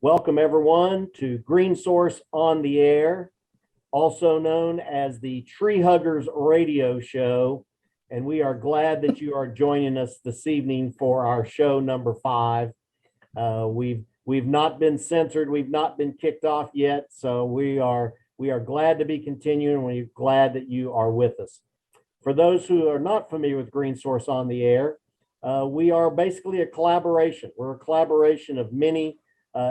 Welcome everyone to Green Source on the Air, also known as the Tree Huggers Radio Show. And we are glad that you are joining us this evening for our show number 5. We've not been censored, we've not been kicked off yet, so we are glad to be continuing. We're glad that you are with us. For those who are not familiar with Green Source on the Air, we are basically a collaboration. We're a collaboration of many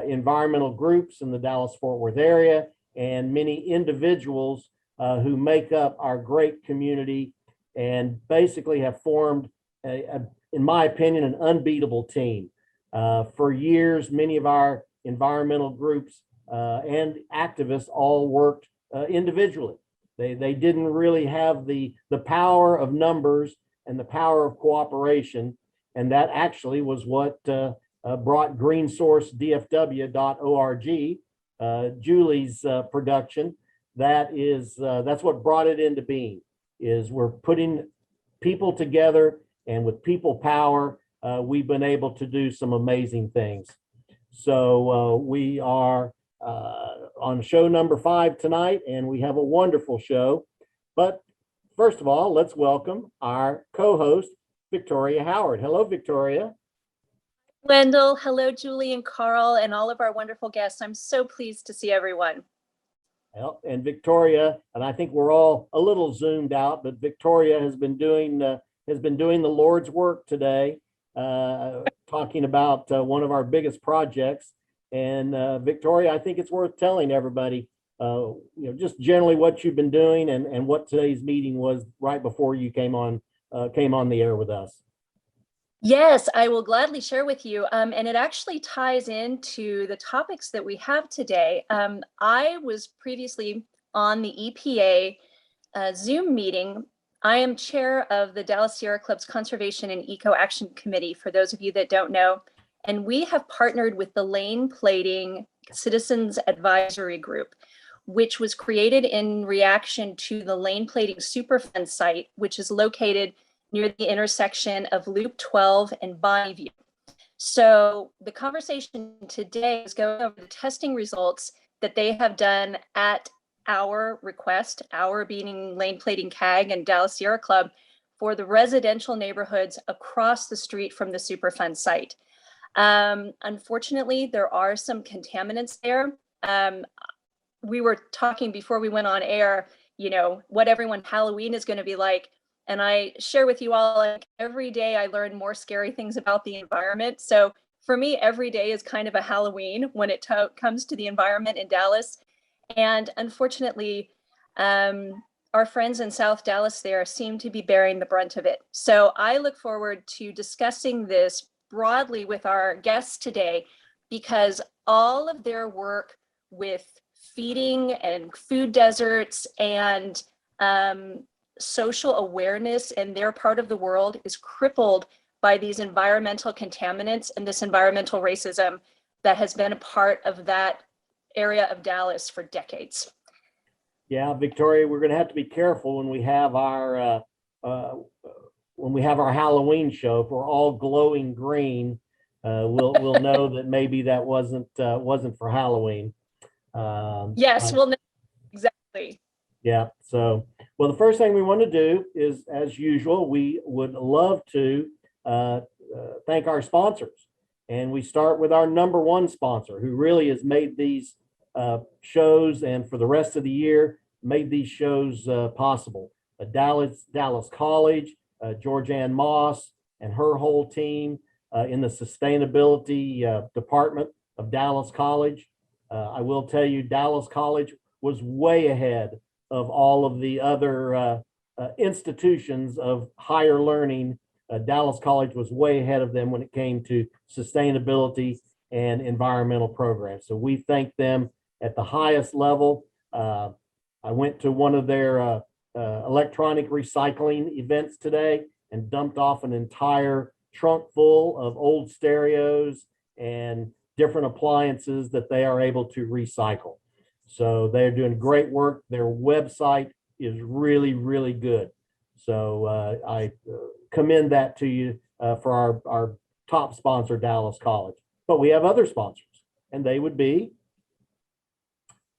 environmental groups in the Dallas-Fort Worth area and many individuals who make up our great community and basically have formed, in my opinion, an unbeatable team. For years, many of our environmental groups and activists all worked individually. They didn't really have the power of numbers and the power of cooperation, and that actually was what brought greensourcedfw.org, Julie's production. That's what brought it into being. Is we're putting people together, and with people power, we've been able to do some amazing things. So we are on show number 5 tonight, and we have a wonderful show. But first of all, let's welcome our co-host, Victoria Howard. Hello, Victoria. Wendel, hello, Julie and Carl, and all of our wonderful guests. I'm so pleased to see everyone. Well, and Victoria, and I think we're all a little zoomed out, but Victoria has been doing the Lord's work today, talking about one of our biggest projects. And Victoria, I think it's worth telling everybody, just generally what you've been doing and what today's meeting was right before you came on the air with us. Yes, I will gladly share with you. And it actually ties into the topics that we have today. I was previously on the EPA Zoom meeting. I am chair of the Dallas Sierra Club's Conservation and Eco Action Committee, for those of you that don't know. And we have partnered with the Lane Plating Citizens Advisory Group, which was created in reaction to the Lane Plating Superfund site, which is located near the intersection of Loop 12 and Bonneview. So the conversation today is going over the testing results that they have done at our request, our being Lane Plating CAG and Dallas Sierra Club, for the residential neighborhoods across the street from the Superfund site. Unfortunately, there are some contaminants there. We were talking before we went on air, what everyone Halloween is going to be like. And I share with you all, like, every day I learn more scary things about the environment. So for me, every day is kind of a Halloween when it comes to the environment in Dallas. And unfortunately, our friends in South Dallas there seem to be bearing the brunt of it. So I look forward to discussing this broadly with our guests today, because all of their work with feeding and food deserts and social awareness in their part of the world is crippled by these environmental contaminants and this environmental racism that has been a part of that area of Dallas for decades. Yeah, Victoria, we're going to have to be careful when we have our Halloween show. If we're all glowing green, we'll know that maybe that wasn't for Halloween. Yes, we'll know exactly. Yeah. So, well, the first thing we want to do is, as usual, we would love to thank our sponsors. And we start with our number one sponsor, who really has made these shows, and for the rest of the year, made these shows possible. Dallas College, Georgianne Moss and her whole team in the sustainability department of Dallas College. I will tell you, Dallas College was way ahead of all of the other institutions of higher learning. Dallas College was way ahead of them when it came to sustainability and environmental programs. So we thank them at the highest level. I went to one of their electronic recycling events today and dumped off an entire trunk full of old stereos and different appliances that they are able to recycle. So they're doing great work. Their website is really, really good. So I commend that to you for our top sponsor, Dallas College. But we have other sponsors, and they would be,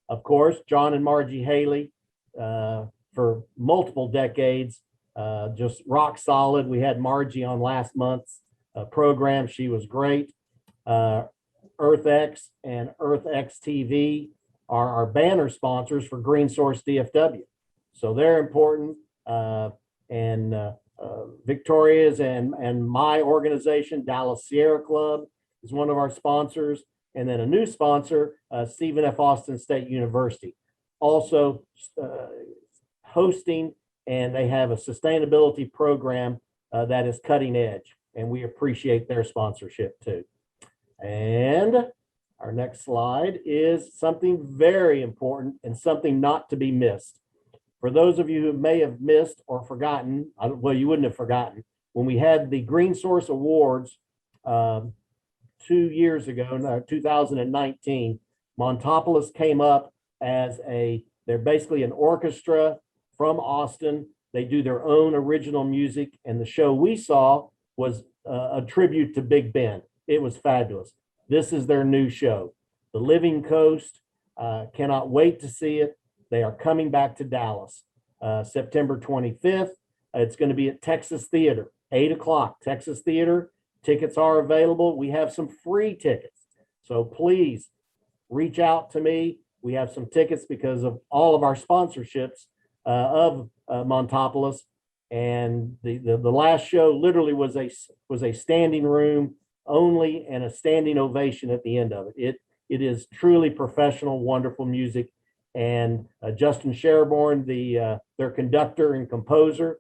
of course, John and Margie Haley, for multiple decades, just rock solid. We had Margie on last month's program. She was great. EarthX and EarthX TV are our banner sponsors for Green Source DFW. So they're important. Victoria's and my organization, Dallas Sierra Club, is one of our sponsors. And then a new sponsor, Stephen F. Austin State University, also hosting, and they have a sustainability program that is cutting edge, and we appreciate their sponsorship too. And our next slide is something very important and something not to be missed. For those of you who may have missed or forgotten, well, you wouldn't have forgotten, when we had the Green Source Awards 2 years ago, 2019, Montopolis came up as they're basically an orchestra from Austin. They do their own original music, and the show we saw was a tribute to Big Ben. It was fabulous. This is their new show, The Living Coast. Cannot wait to see it. They are coming back to Dallas, September 25th. It's going to be at Texas Theater, 8 o'clock, Texas Theater. Tickets are available. We have some free tickets. So please reach out to me. We have some tickets because of all of our sponsorships of Montopolis. And the last show literally was a standing room only and a standing ovation at the end of it. It is truly professional, wonderful music. And Justin Sherborne, their conductor and composer,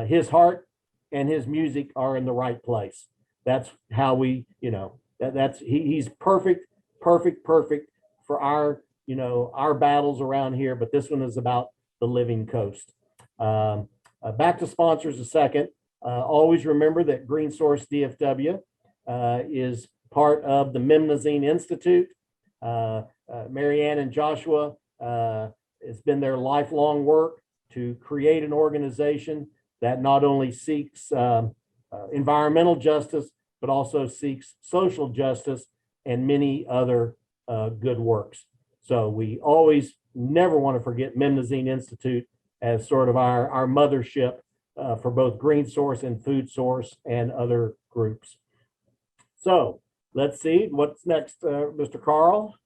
his heart and his music are in the right place. That's how we, he's perfect for our battles around here. But this one is about the living coast. Back to sponsors a second. Always remember that Green Source DFW is part of the Mimnazine Institute. Marianne and Joshua, it's been their lifelong work to create an organization that not only seeks environmental justice, but also seeks social justice and many other good works. So we always never want to forget Mimnazine Institute as sort of our mothership for both Green Source and Food Source and other groups. So let's see what's next, Mr. Carl.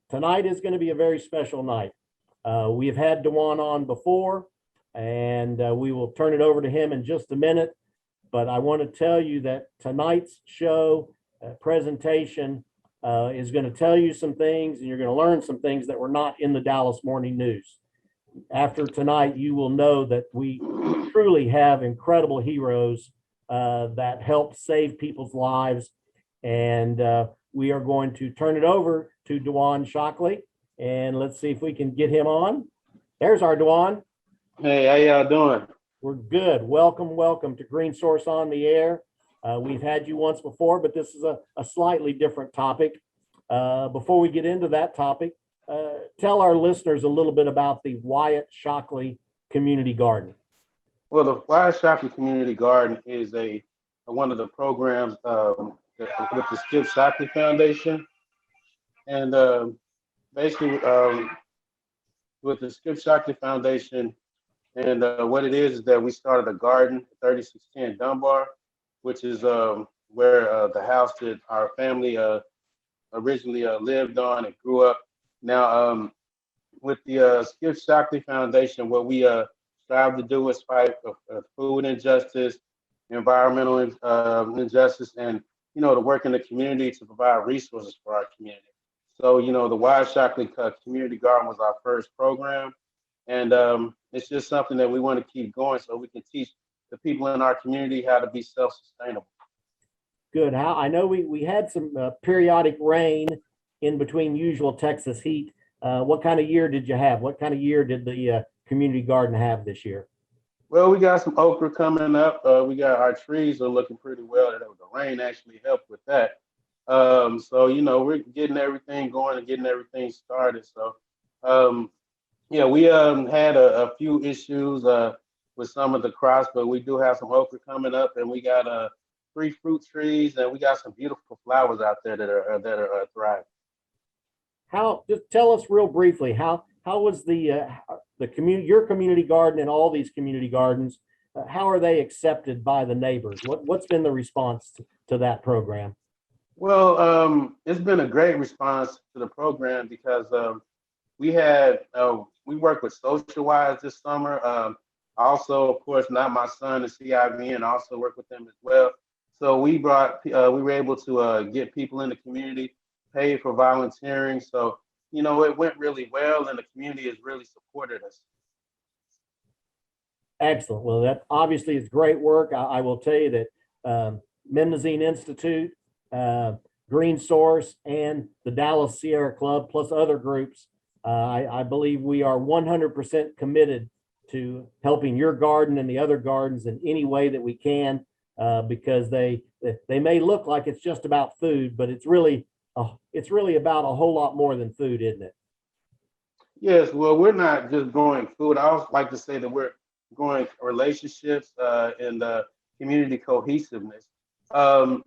Tonight is going to be a very special night. We have had Dwan on before, and we will turn it over to him in just a minute. But I want to tell you that tonight's show presentation is going to tell you some things, and you're going to learn some things that were not in the Dallas Morning News. After tonight, you will know that we truly have incredible heroes that help save people's lives. And we are going to turn it over to Dwan Shockley, and let's see if we can get him on. There's our Dwan. Hey, how y'all doing? We're good. Welcome to Green Source on the Air. We've had you once before, but this is a slightly different topic. Before we get into that topic, tell our listeners a little bit about the Wyatt-Shockley Community Garden. Well, the Wyatt-Shockley Community Garden is one of the programs with the Skip Shockley Foundation. And basically, with the Skip Shockley Foundation, and what it is that we started a garden, 3610 Dunbar, which is where the house that our family originally lived on and grew up. Now, with the Skip Shockley Foundation, what we strive to do is fight food injustice, environmental injustice, and to work in the community to provide resources for our community. So, the Wyatt-Shockley Community Garden was our first program, and it's just something that we want to keep going so we can teach the people in our community how to be self-sustainable. Good. I know we had some periodic rain in between usual Texas heat. What kind of year did you have? What kind of year did the community garden have this year? Well, we got some okra coming up. We got our trees are looking pretty well. The rain actually helped with that. So, we're getting everything going and getting everything started. So, we had a few issues with some of the crops, but we do have some okra coming up, and we got 3 fruit trees, and we got some beautiful flowers out there that are thriving. How, just tell us real briefly, how was the community, your community garden and all these community gardens, how are they accepted by the neighbors? What's been the response to that program? Well, it's been a great response to the program because we worked with Social Wise this summer. Also, of course, Not My Son and CIVN also work with them as well. So we were able to get people in the community paid for volunteering. So, it went really well, and the community has really supported us. Excellent. Well, that obviously is great work. I will tell you that Mendocine Institute, Green Source, and the Dallas Sierra Club, plus other groups, I believe we are 100% committed to helping your garden and the other gardens in any way that we can, because they may look like it's just about food, but it's really about a whole lot more than food, isn't it? Yes, well, we're not just growing food. I also like to say that we're growing relationships and community cohesiveness. In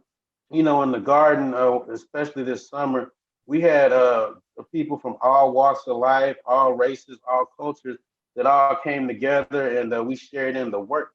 the garden, especially this summer, we had people from all walks of life, all races, all cultures that all came together, and we shared in the work.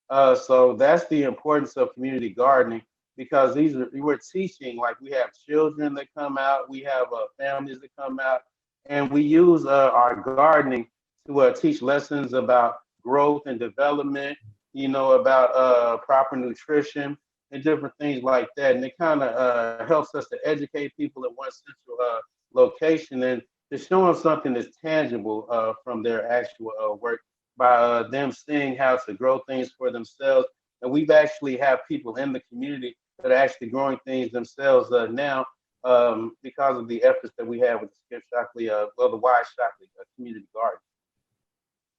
So that's the importance of community gardening, because we're teaching, like we have children that come out, we have families that come out, and we use our gardening to teach lessons about growth and development, about proper nutrition and different things like that. And it kind of helps us to educate people at one central location and to show them something that's tangible from their actual work by them seeing how to grow things for themselves. And we've actually have people in the community that are actually growing things themselves now because of the efforts that we have with the Skip-Shockley, the Wyatt-Shockley Community Garden.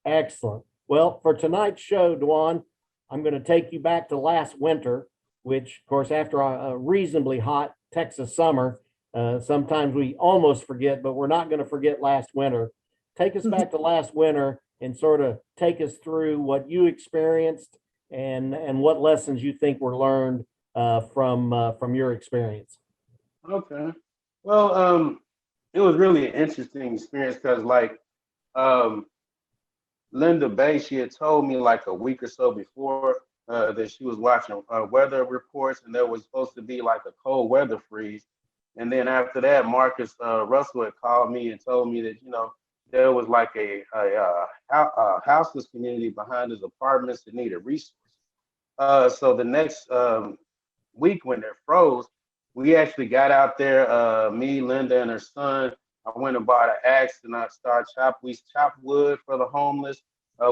Excellent. Well, for tonight's show, Dwan, I'm going to take you back to last winter, which, of course, after a reasonably hot Texas summer, sometimes we almost forget, but we're not going to forget last winter. Take us back to last winter and sort of take us through what you experienced and what lessons you think were learned from your experience. Okay. Well, it was really an interesting experience because, Linda Bay, she had told me like a week or so before that she was watching weather reports, and there was supposed to be like a cold weather freeze. And then after that, Marcus Russell had called me and told me that, there was like a houseless community behind his apartments that needed resources. So the next week when it froze, we actually got out there, me, Linda, and her son. I went and bought an axe and I started we chopped wood for the homeless.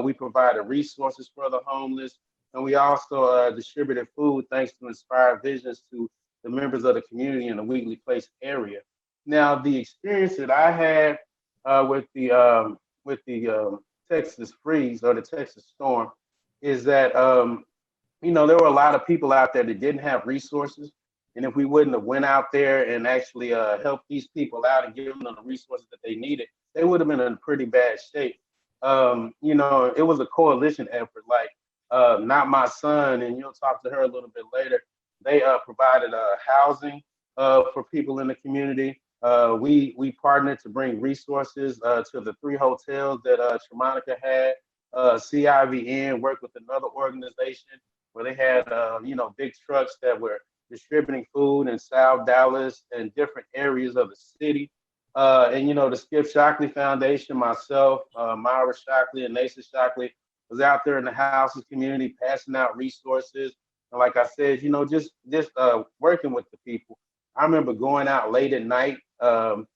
We provided resources for the homeless. And we also distributed food thanks to Inspired Visions to the members of the community in the Wheatley Place area. Now, the experience that I had with the Texas freeze or the Texas storm is that, there were a lot of people out there that didn't have resources. And if we wouldn't have went out there and actually helped these people out and given them the resources that they needed, they would have been in pretty bad shape. It was a coalition effort, like Not My Son, and you'll talk to her a little bit later. They provided housing for people in the community. We partnered to bring resources to the 3 hotels that Tramonica had. CIVN worked with another organization where they had, big trucks that were distributing food in South Dallas and different areas of the city. The Skip-Shockley Foundation, myself, Myra Shockley, and Nasa Shockley was out there in the houses community passing out resources. And like I said, just working with the people. I remember going out late at night, and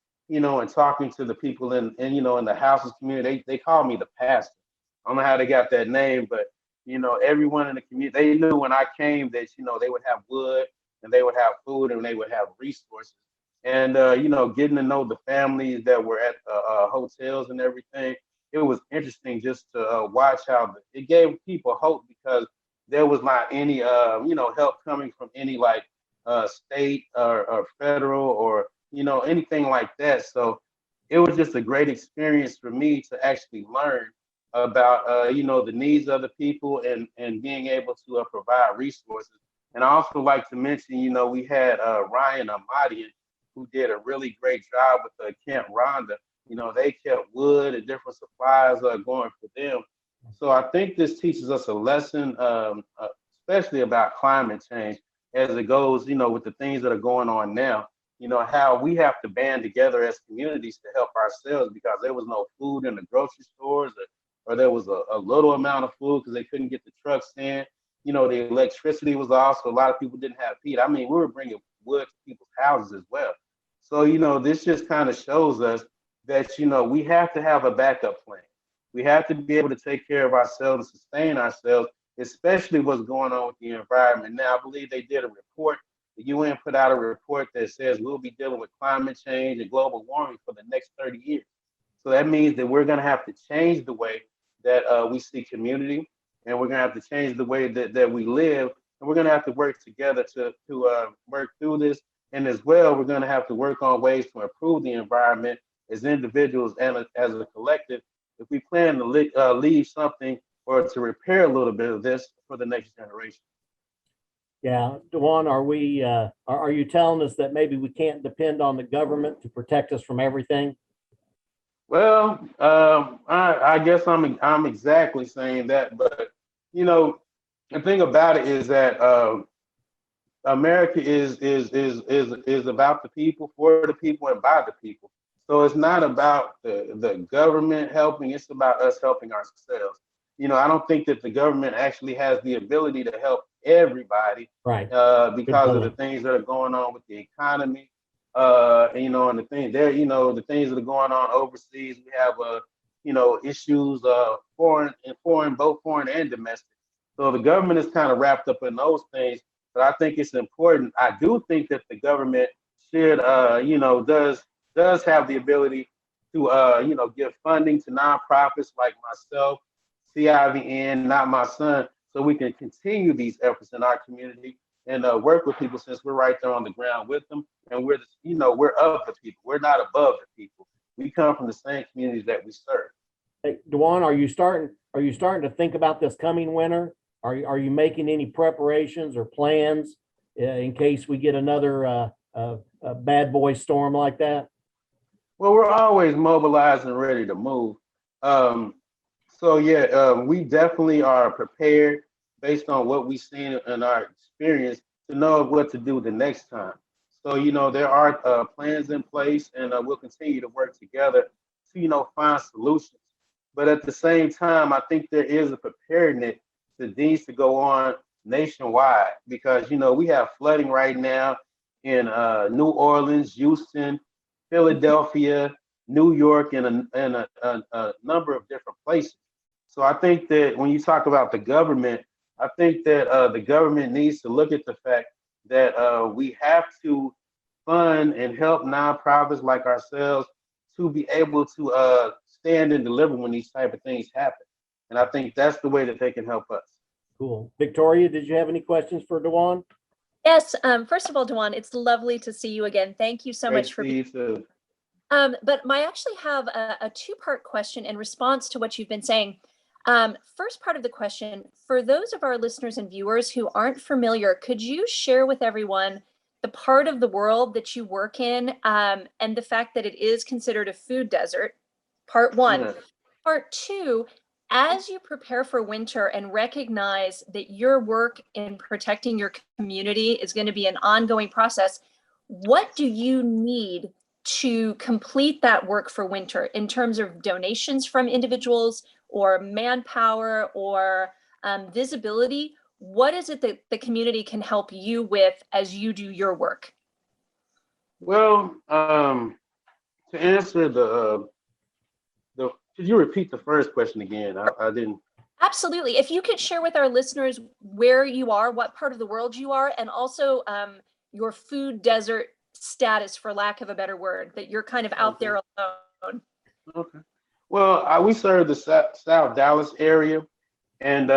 talking to the people in the houses community. They called me the pastor. I don't know how they got that name, but everyone in the community, they knew when I came that they would have wood and they would have food and they would have resources. And getting to know the families that were at hotels and everything, it was interesting just to watch how it gave people hope, because there was not any help coming from any state or federal or anything like that. So it was just a great experience for me to actually learn about the needs of the people and being able to provide resources. And I also like to mention, we had Ryan Ahmadian, who did a really great job with Camp Rhonda. They kept wood and different supplies going for them. So I think this teaches us a lesson, especially about climate change as it goes, with the things that are going on now. How we have to band together as communities to help ourselves because there was no food in the grocery stores or there was a little amount of food because they couldn't get the trucks in. The electricity was off, so a lot of people didn't have heat. I mean, we were bringing wood to people's houses as well. So, this just kind of shows us that, we have to have a backup plan. We have to be able to take care of ourselves and sustain ourselves, especially what's going on with the environment. Now, I believe they did a report. The UN put out a report that says we'll be dealing with climate change and global warming for the next 30 years. So that means that we're going to have to change the way that we see community, and we're going to have to change the way that we live, and we're going to have to work together to work through this. And as well, we're going to have to work on ways to improve the environment as individuals and as a collective if we plan to leave something or to repair a little bit of this for the next generation. Yeah, Dwan, are you telling us that maybe we can't depend on the government to protect us from everything? Well, I guess I'm exactly saying that, but the thing about it is that America is about the people, for the people, and by the people. So it's not about the government helping; it's about us helping ourselves. I don't think that the government actually has the ability to help everybody, Right? Because of the things that are going on with the economy. And the thing there, the things that are going on overseas. We have, issues, foreign, both foreign and domestic. So the government is kind of wrapped up in those things. But I think it's important. I do think that the government should, does have the ability to, give funding to nonprofits like myself, CIVN, Not My Son, so we can continue these efforts in our community and work with people since we're right there on the ground with them. And we're of the people. We're not above the people. We come from the same communities that we serve. Hey, Dwan, are you starting to think about this coming winter? Are you making any preparations or plans in case we get another bad boy storm like that? Well, we're always mobilized and ready to move. We definitely are prepared based on what we've seen in our experience to know what to do the next time. So, there are plans in place, and we'll continue to work together to, find solutions. But at the same time, I think there is a preparedness that needs to go on nationwide because, we have flooding right now in New Orleans, Houston, Philadelphia, New York, and a number of different places. So I think that when you talk about the government, I think that the government needs to look at the fact that we have to fund and help nonprofits like ourselves to be able to stand and deliver when these type of things happen. And I think that's the way that they can help us. Cool. Victoria, did you have any questions for Dwan? Yes. First of all, Dwan, it's lovely to see you again. Thank you so much for being here. But I actually have a two-part question in response to what you've been saying. First part of the question, for those of our listeners and viewers who aren't familiar, could you share with everyone the part of the world that you work in and the fact that it is considered a food desert? Part one. Yeah. Part two, as you prepare for winter and recognize that your work in protecting your community is going to be an ongoing process, what do you need to complete that work for winter in terms of donations from individuals or manpower or visibility? What is it that the community can help you with as you do your work? Well, to answer could you repeat the first question again? I didn't. Absolutely. If you could share with our listeners where you are, what part of the world you are, and also your food desert status, for lack of a better word, that you're kind of out there alone. Okay. Well, we serve the South Dallas area, and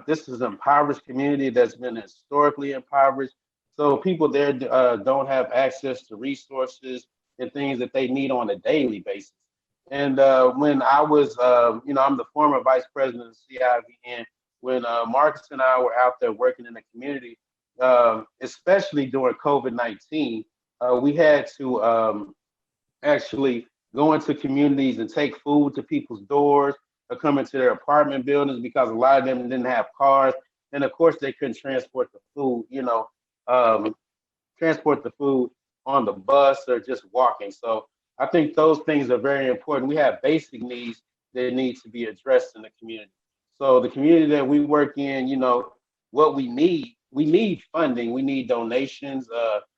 this is an impoverished community that's been historically impoverished. So people there don't have access to resources and things that they need on a daily basis. And when I was, I'm the former vice president of CIVN. When Marcus and I were out there working in the community, especially during COVID-19, we had to actually go into communities and take food to people's doors or come into their apartment buildings because a lot of them didn't have cars. And of course, they couldn't transport the food, transport the food on the bus or just walking. So I think those things are very important. We have basic needs that need to be addressed in the community. So the community that we work in, what we need funding, we need donations.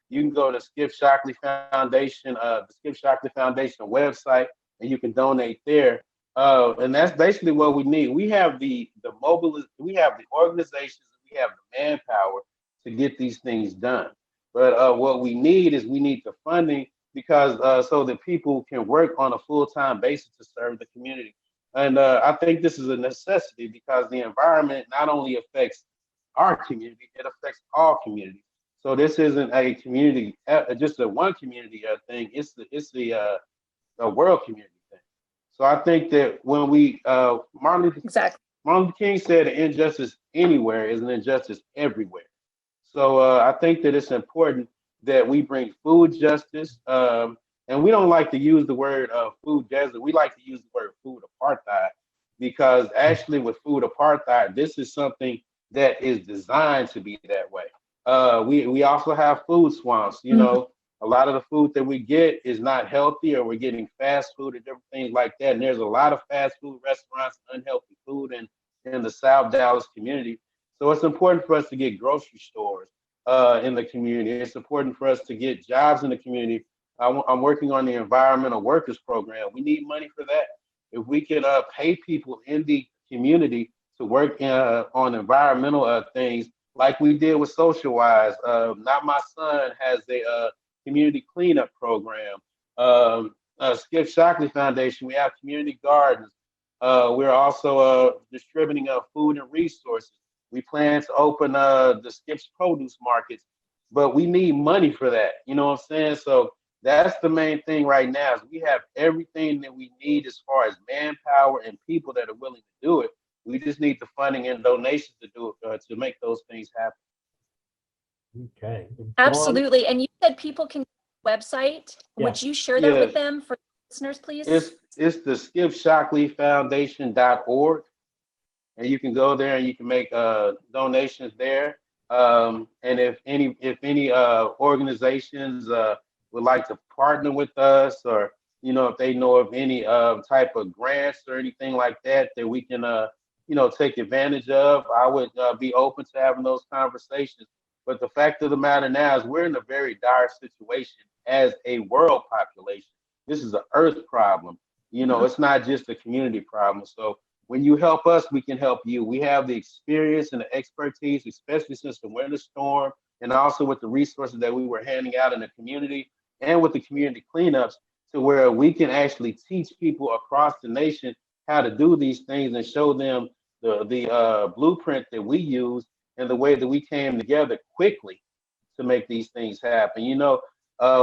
You can go to Skip Shockley Foundation, the Skip Shockley Foundation website, and you can donate there. And that's basically what we need. We have we have the organizations, we have the manpower to get these things done. But what we need the funding because so that people can work on a full-time basis to serve the community. And I think this is a necessity because the environment not only affects our community, it affects all communities. So this isn't a community, just a one community thing. It's a world community thing. So I think that when Exactly. Martin Luther King said, "An injustice anywhere is an injustice everywhere." So I think that it's important that we bring food justice, and we don't like to use the word food desert. We like to use the word food apartheid because actually with food apartheid, this is something that is designed to be that way. We also have food swamps. A lot of the food that we get is not healthy, or we're getting fast food and different things like that. And there's a lot of fast food restaurants, unhealthy food in the South Dallas community. So it's important for us to get grocery stores in the community. It's important for us to get jobs in the community. I'm working on the environmental workers program. We need money for that. If we could pay people in the community to work on environmental things, like we did with Social Wise. Not My Son has a community cleanup program. Skip Shockley Foundation, we have community gardens. We're also distributing food and resources. We plan to open the Skip's produce markets, but we need money for that. You know what I'm saying? So that's the main thing right now is we have everything that we need as far as manpower and people that are willing to do it. We just need the funding and donations to do it, to make those things happen. Okay. Absolutely. And you said people can go to the website. Yeah. Would you share that with them for listeners, please? It's the skipshockleyfoundation.org. And you can go there and you can make donations there. And if any organizations would like to partner with us, or if they know of any type of grants or anything like that that we can take advantage of, I would be open to having those conversations. But the fact of the matter now is we're in a very dire situation as a world population. This is an earth problem. It's not just a community problem. So when you help us, we can help you. We have the experience and the expertise, especially since the winter storm, and also with the resources that we were handing out in the community and with the community cleanups, to where we can actually teach people across the nation how to do these things and show them the blueprint that we use and the way that we came together quickly to make these things happen.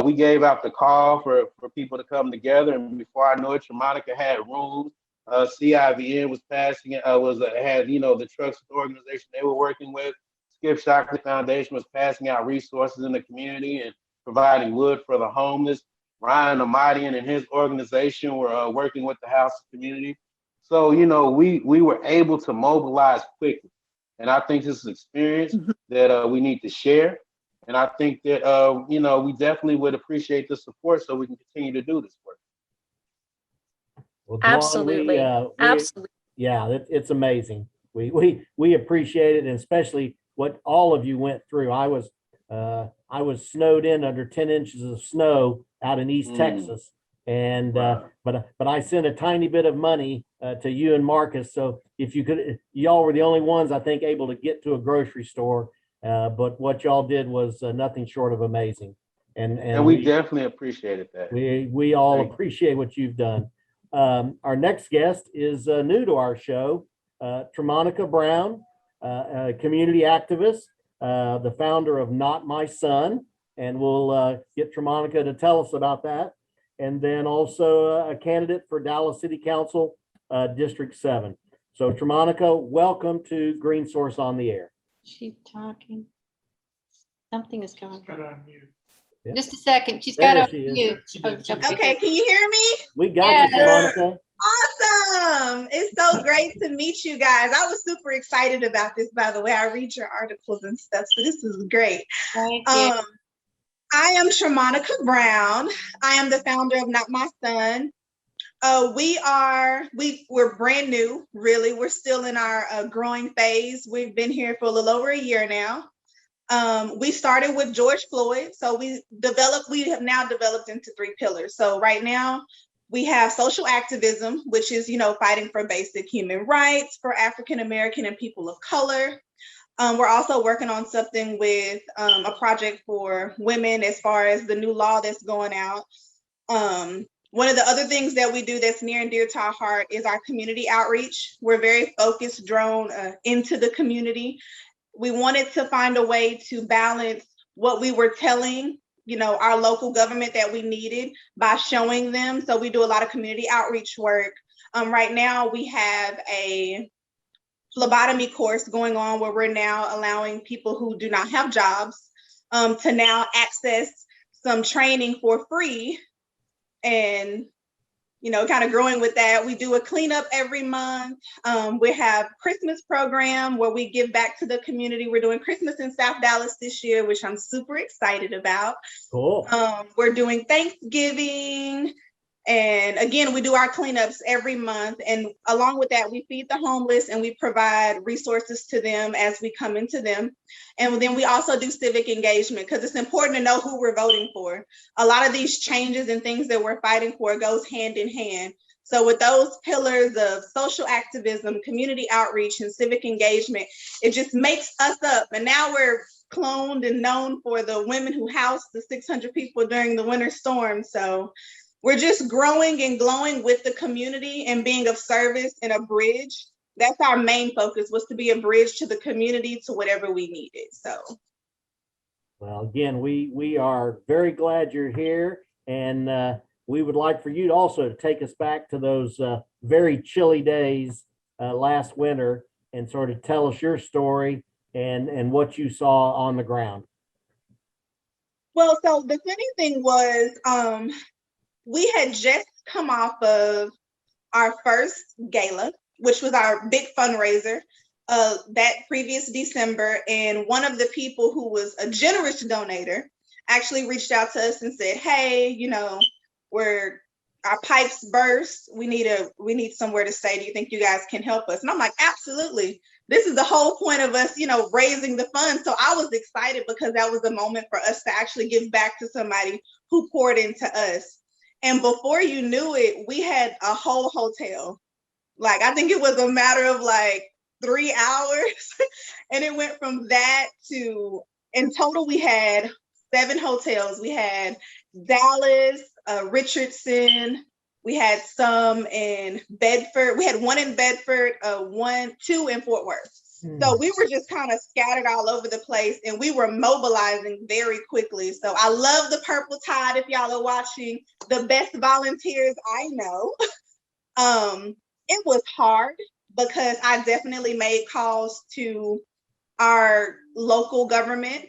We gave out the call for people to come together, and before I know it, Tramonica had rooms. CIVN was had the trust organization they were working with. Skip Shockley Foundation was passing out resources in the community and providing wood for the homeless. Ryan Amadian and his organization were working with the House Community. So, we were able to mobilize quickly. And I think this is experience that we need to share. And I think that, we definitely would appreciate the support so we can continue to do this work. Well, Dwan, Absolutely. Absolutely. Yeah, it's amazing. We appreciate it, and especially what all of you went through. I was snowed in under 10 inches of snow out in East Texas. And Wow. but I sent a tiny bit of money to you and Marcus. So if you could, y'all were the only ones I think able to get to a grocery store. But what y'all did was nothing short of amazing. And we definitely appreciated that. We all appreciate what you've done. Our next guest is new to our show, Tramonica Brown, a community activist, the founder of Not My Son, and we'll get Tramonica to tell us about that. And then also a candidate for Dallas City Council, District 7. So Tramonica, welcome to Green Source on the Air. She's talking. Something is going Got on. on mute. Yeah. Just a second. She's There got she to is. mute. She did. She did. Okay, can you hear me? We got you, Yes. Tramonica. Awesome. It's so great to meet you guys. I was super excited about this, by the way. I read your articles and stuff, so this is great. Thank you. I am Tramonica Brown. I am the founder of Not My Son. We're brand new, really. We're still in our growing phase. We've been here for a little over a year now. We started with George Floyd. So we have now developed into 3 pillars. So right now we have social activism, which is, fighting for basic human rights for African American and people of color. We're also working on something with a project for women as far as the new law that's going out. One of the other things that we do that's near and dear to our heart is our community outreach. We're very focused, drawn into the community. We wanted to find a way to balance what we were telling, our local government that we needed by showing them. So we do a lot of community outreach work. Right now we have a phlebotomy course going on where we're now allowing people who do not have jobs to now access some training for free. And kind of growing with that. We do a cleanup every month. We have Christmas program where we give back to the community. We're doing Christmas in South Dallas this year, which I'm super excited about. Cool. We're doing Thanksgiving. And again, we do our cleanups every month. And along with that, we feed the homeless and we provide resources to them as we come into them. And then we also do civic engagement because it's important to know who we're voting for. A lot of these changes and things that we're fighting for goes hand in hand. So with those pillars of social activism, community outreach, and civic engagement, it just makes us up. And now we're cloned and known for the women who housed the 600 people during the winter storm. So we're just growing and glowing with the community and being of service and a bridge. That's our main focus, was to be a bridge to the community to whatever we needed. So, Well, again, we are very glad you're here, and we would like for you to also take us back to those very chilly days last winter and sort of tell us your story and what you saw on the ground. Well, so the funny thing was, we had just come off of our first gala, which was our big fundraiser that previous December. And one of the people who was a generous donator actually reached out to us and said, hey, our pipes burst. We need somewhere to stay. Do you think you guys can help us? And I'm like, absolutely. This is the whole point of us, raising the funds. So I was excited because that was a moment for us to actually give back to somebody who poured into us. And before you knew it, we had a whole hotel. Like, I think it was a matter of 3 hours. And it went from that to, in total, we had 7 hotels. We had Dallas, Richardson. We had some in Bedford. We had 1 in Bedford, 2 in Fort Worth. So we were just kind of scattered all over the place, and we were mobilizing very quickly. So I love the Purple Tide. If y'all are watching, the best volunteers I know. It was hard because I definitely made calls to our local government.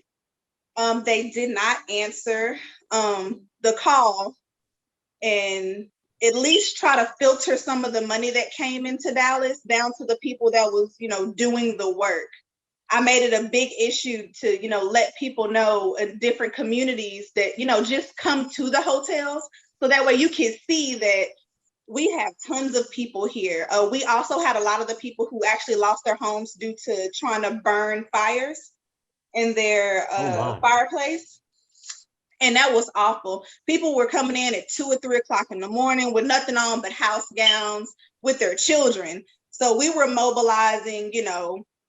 They did not answer the call and at least try to filter some of the money that came into Dallas down to the people that was, doing the work. I made it a big issue to, let people know in different communities that, just come to the hotels. So that way you can see that we have tons of people here. We also had a lot of the people who actually lost their homes due to trying to burn fires in their fireplace. And that was awful. People were coming in at 2 or 3 o'clock in the morning with nothing on but house gowns with their children. So we were mobilizing,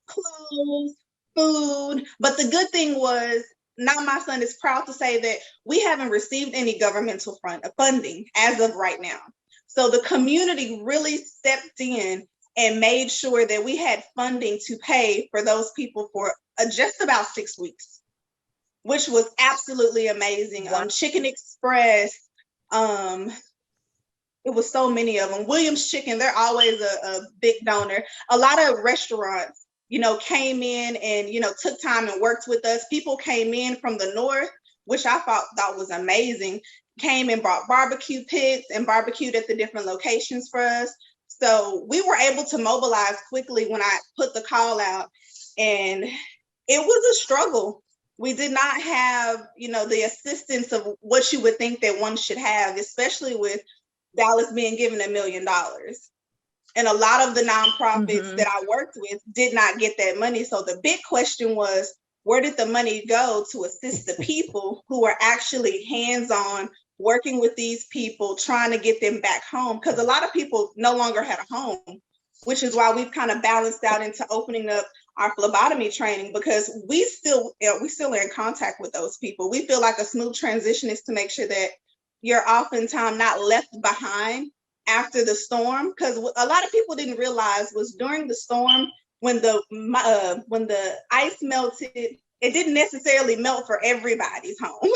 clothes, food. But the good thing was, Not My Son is proud to say that we haven't received any governmental funding as of right now. So the community really stepped in and made sure that we had funding to pay for those people for just about 6 weeks, which was absolutely amazing. Chicken Express, it was so many of them. Williams Chicken, they're always a big donor. A lot of restaurants came in and, took time and worked with us. People came in from the north, which I thought was amazing, came and brought barbecue pits and barbecued at the different locations for us. So we were able to mobilize quickly when I put the call out, and it was a struggle. We did not have, the assistance of what you would think that one should have, especially with Dallas being given $1 million. And a lot of the nonprofits that I worked with did not get that money. So the big question was, where did the money go to assist the people who are actually hands-on working with these people, trying to get them back home? Because a lot of people no longer had a home, which is why we've kind of balanced out into opening up our phlebotomy training, because we still are in contact with those people. We feel like a smooth transition is to make sure that you're oftentimes not left behind after the storm, because a lot of people didn't realize was during the storm, when the ice melted, it didn't necessarily melt for everybody's home.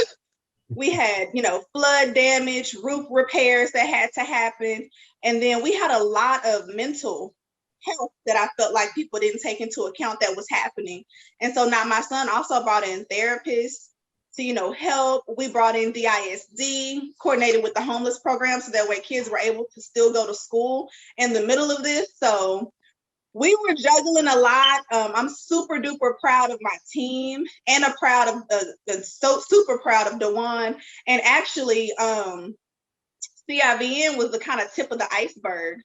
We had, flood damage, roof repairs that had to happen. And then we had a lot of mental health that I felt like people didn't take into account that was happening. And so now my son also brought in therapists to, help. We brought in DISD, coordinated with the homeless program, so that way kids were able to still go to school in the middle of this. So we were juggling a lot. I'm super duper proud of my team, and I'm proud of super proud of Dwan. And actually, CIVN was the kind of tip of the iceberg,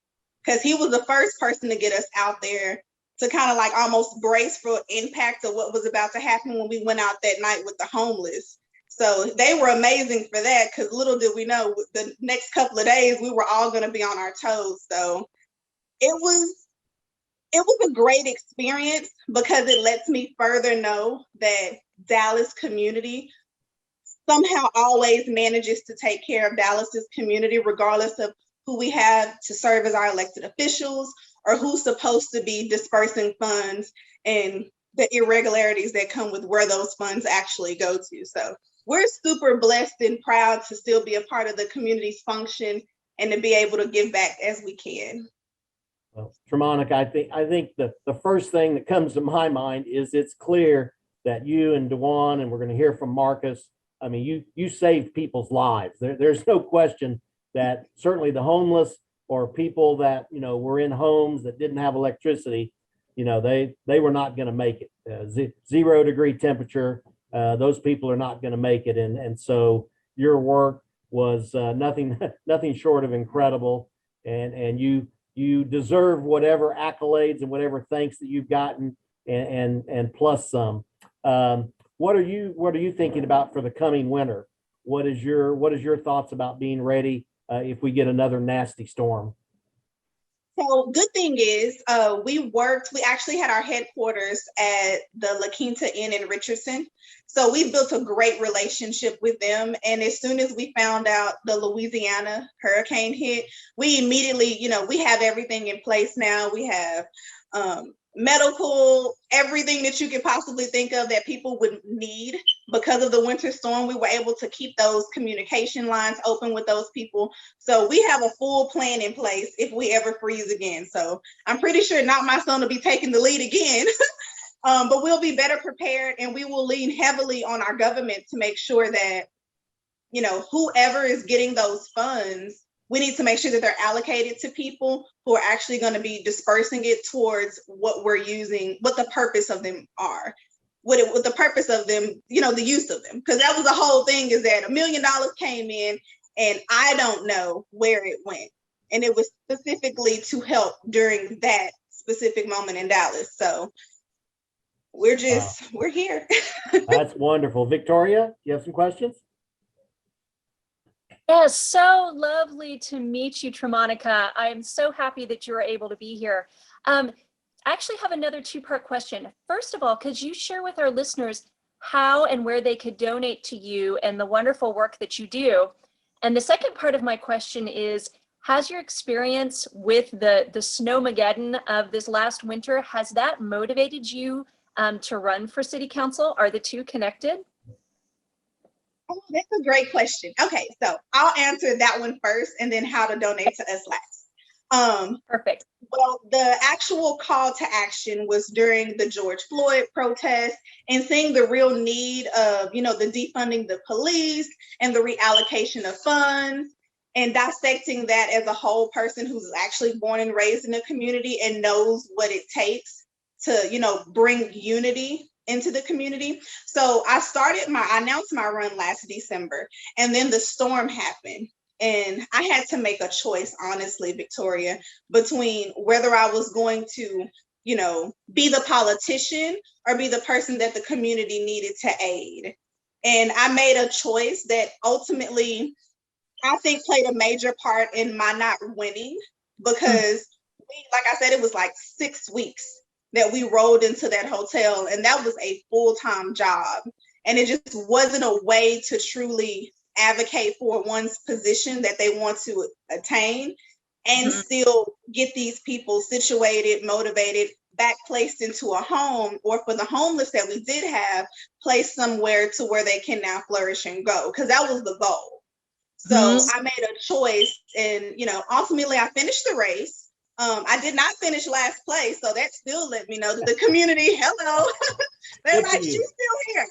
because he was the first person to get us out there to kind of like almost brace for impact of what was about to happen when we went out that night with the homeless. So they were amazing for that, because little did we know the next couple of days we were all going to be on our toes. So it was a great experience, because it lets me further know that Dallas community somehow always manages to take care of Dallas's community, regardless of who we have to serve as our elected officials or who's supposed to be dispersing funds and the irregularities that come with where those funds actually go to. So we're super blessed and proud to still be a part of the community's function and to be able to give back as we can. Well, Tramonica, I think the first thing that comes to my mind is it's clear that you and Dwan, and we're going to hear from Marcus, I mean, you saved people's lives. There's no question that certainly the homeless or people that, were in homes that didn't have electricity, they were not going to make it. 0 degree temperature, those people are not going to make it. And so your work was nothing short of incredible. And you deserve whatever accolades and whatever thanks that you've gotten, and plus some. What are you thinking about for the coming winter? What is your thoughts about being ready if we get another nasty storm? So good thing is we actually had our headquarters at the La Quinta Inn in Richardson. So we built a great relationship with them. And as soon as we found out the Louisiana hurricane hit, we immediately, we have everything in place now. We have medical, everything that you could possibly think of that people would need. Because of the winter storm, we were able to keep those communication lines open with those people. So we have a full plan in place if we ever freeze again. So I'm pretty sure not my son will be taking the lead again, but we'll be better prepared, and we will lean heavily on our government to make sure that, whoever is getting those funds, we need to make sure that they're allocated to people who are actually going to be dispersing it towards what we're using, what the purpose of them are. What the purpose of them, the use of them. Because that was the whole thing, is that $1 million came in and I don't know where it went. And it was specifically to help during that specific moment in Dallas. So we're here. That's wonderful. Victoria, you have some questions? Yes, so lovely to meet you, Tramonica. I'm so happy that you were able to be here. I actually have another two-part question. First of all, could you share with our listeners how and where they could donate to you and the wonderful work that you do? And the second part of my question is, has your experience with the snowmageddon of this last winter, has that motivated you to run for city council? Are the two connected? Oh, that's a great question. Okay, so I'll answer that one first, and then how to donate to us last. Perfect. Well, the actual call to action was during the George Floyd protest and seeing the real need of, the defunding the police and the reallocation of funds and dissecting that as a whole person who's actually born and raised in a community and knows what it takes to, bring unity into the community. So I announced my run last December, and then the storm happened. And I had to make a choice, honestly, Victoria, between whether I was going to, be the politician or be the person that the community needed to aid. And I made a choice that ultimately I think played a major part in my not winning, because like I said, it was like 6 weeks that we rolled into that hotel, and that was a full-time job. And it just wasn't a way to truly advocate for one's position that they want to attain and still get these people situated, motivated, back placed into a home, or for the homeless that we did have, placed somewhere to where they can now flourish and go, because that was the goal. So I made a choice, and ultimately I finished the race. I did not finish last place, so that still let me know that the community, hello, they're like, she's still here.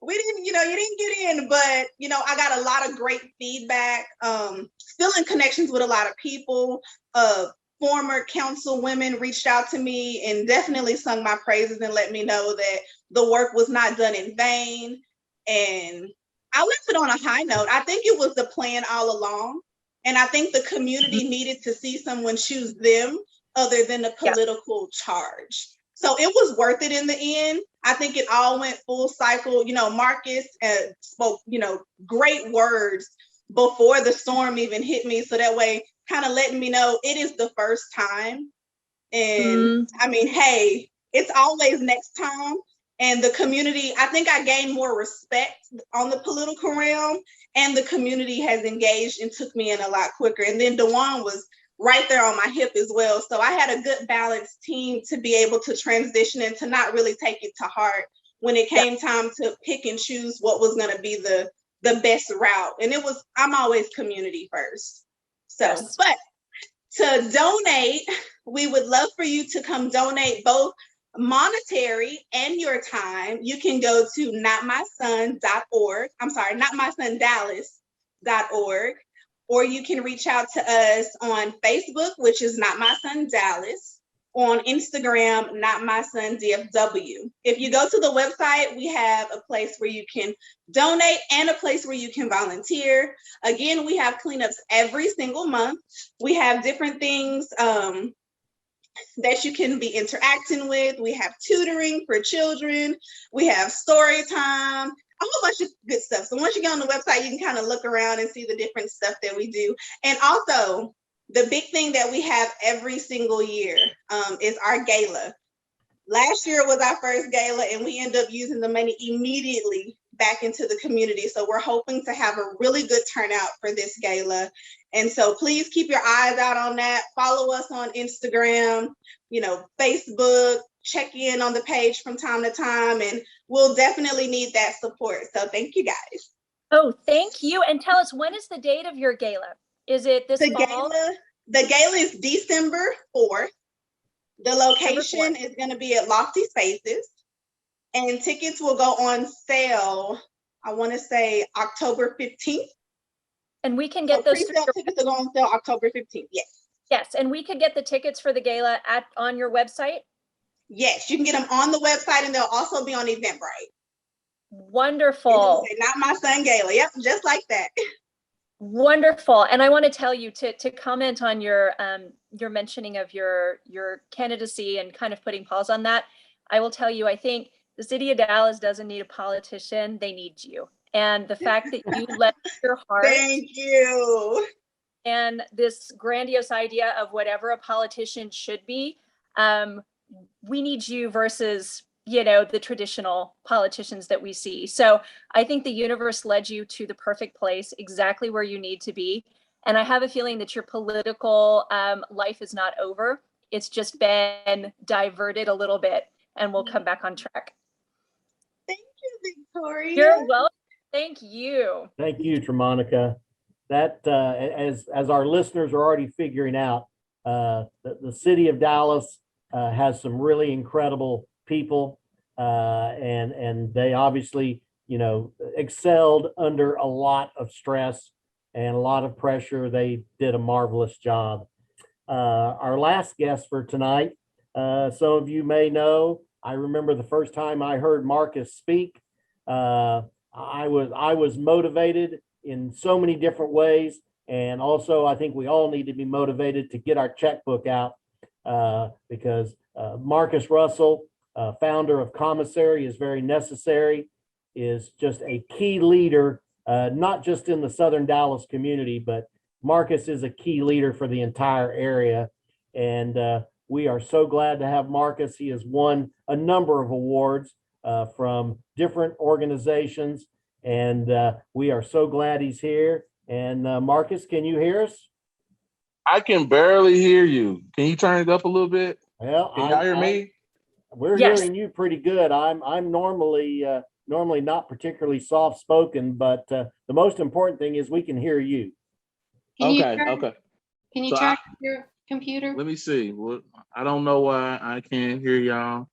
We didn't, you didn't get in, but, I got a lot of great feedback, still in connections with a lot of people. Former council women reached out to me and definitely sung my praises and let me know that the work was not done in vain. And I left it on a high note. I think it was the plan all along. And I think the community needed to see someone choose them other than a political charge. So it was worth it in the end. I think it all went full cycle. Marcus spoke, great words before the storm even hit me. So that way, kind of letting me know it is the first time. And I mean, hey, it's always next time. And the community, I think I gained more respect on the political realm, and the community has engaged and took me in a lot quicker. And then Dwan was right there on my hip as well. So I had a good balanced team to be able to transition and to not really take it to heart when it came time to pick and choose what was going to be the best route. And I'm always community first. So, but to donate, we would love for you to come donate both monetary and your time. You can go to notmyson.org. I'm sorry, notmysondallas.org. Or you can reach out to us on Facebook, which is Not My Son Dallas, on Instagram, Not My Son DFW. If you go to the website, we have a place where you can donate and a place where you can volunteer. Again, we have cleanups every single month. We have different things that you can be interacting with. We have tutoring for children. We have story time, a whole bunch of good stuff. So once you get on the website, you can kind of look around and see the different stuff that we do. And also, the big thing that we have every single year is our gala. Last year was our first gala, and we end up using the money immediately back into the community. So we're hoping to have a really good turnout for this gala. And so please keep your eyes out on that. Follow us on Instagram, Facebook, check in on the page from time to time, and we'll definitely need that support. So thank you guys. Oh, thank you. And tell us, when is the date of your gala? Is it this fall? The gala is December 4th. The location is going to be at Lofty Spaces, and tickets will go on sale, I want to say October 15th. And we can get those tickets will go on sale October 15th. Yes. Yes, and we could get the tickets for the gala on your website? Yes, you can get them on the website, and they'll also be on Eventbrite. Wonderful. Not My Son Gala. Yep, just like that. Wonderful. And I want to tell you to comment on your mentioning of your candidacy and kind of putting pause on that. I will tell you, I think the city of Dallas doesn't need a politician. They need you. And the fact that you let your heart. Thank you. And this grandiose idea of whatever a politician should be, we need you versus, the traditional politicians that we see. So I think the universe led you to the perfect place, exactly where you need to be. And I have a feeling that your political life is not over. It's just been diverted a little bit, and we'll come back on track. Thank you, Victoria. You're welcome. Thank you. Thank you, Tramonica. That, as our listeners are already figuring out, The city of Dallas has some really incredible people, and they obviously, excelled under a lot of stress and a lot of pressure. They did a marvelous job. Our last guest for tonight, some of you may know, I remember the first time I heard Marcus speak. I was motivated in so many different ways. And also, I think we all need to be motivated to get our checkbook out because Marcus Russell, founder of Commissary, is very necessary, is just a key leader, not just in the Southern Dallas community, but Marcus is a key leader for the entire area. And we are so glad to have Marcus. He has won a number of awards from different organizations, and we are so glad he's here. And Marcus, can you hear us? I can barely hear you. Can you turn it up a little bit? Well, Can y'all hear me? We're Yes. hearing you pretty good. I'm normally not particularly soft spoken, but the most important thing is we can hear you. Can you Okay, turn- okay. Can you So turn your computer? Let me see. Well, I don't know why I can't hear y'all.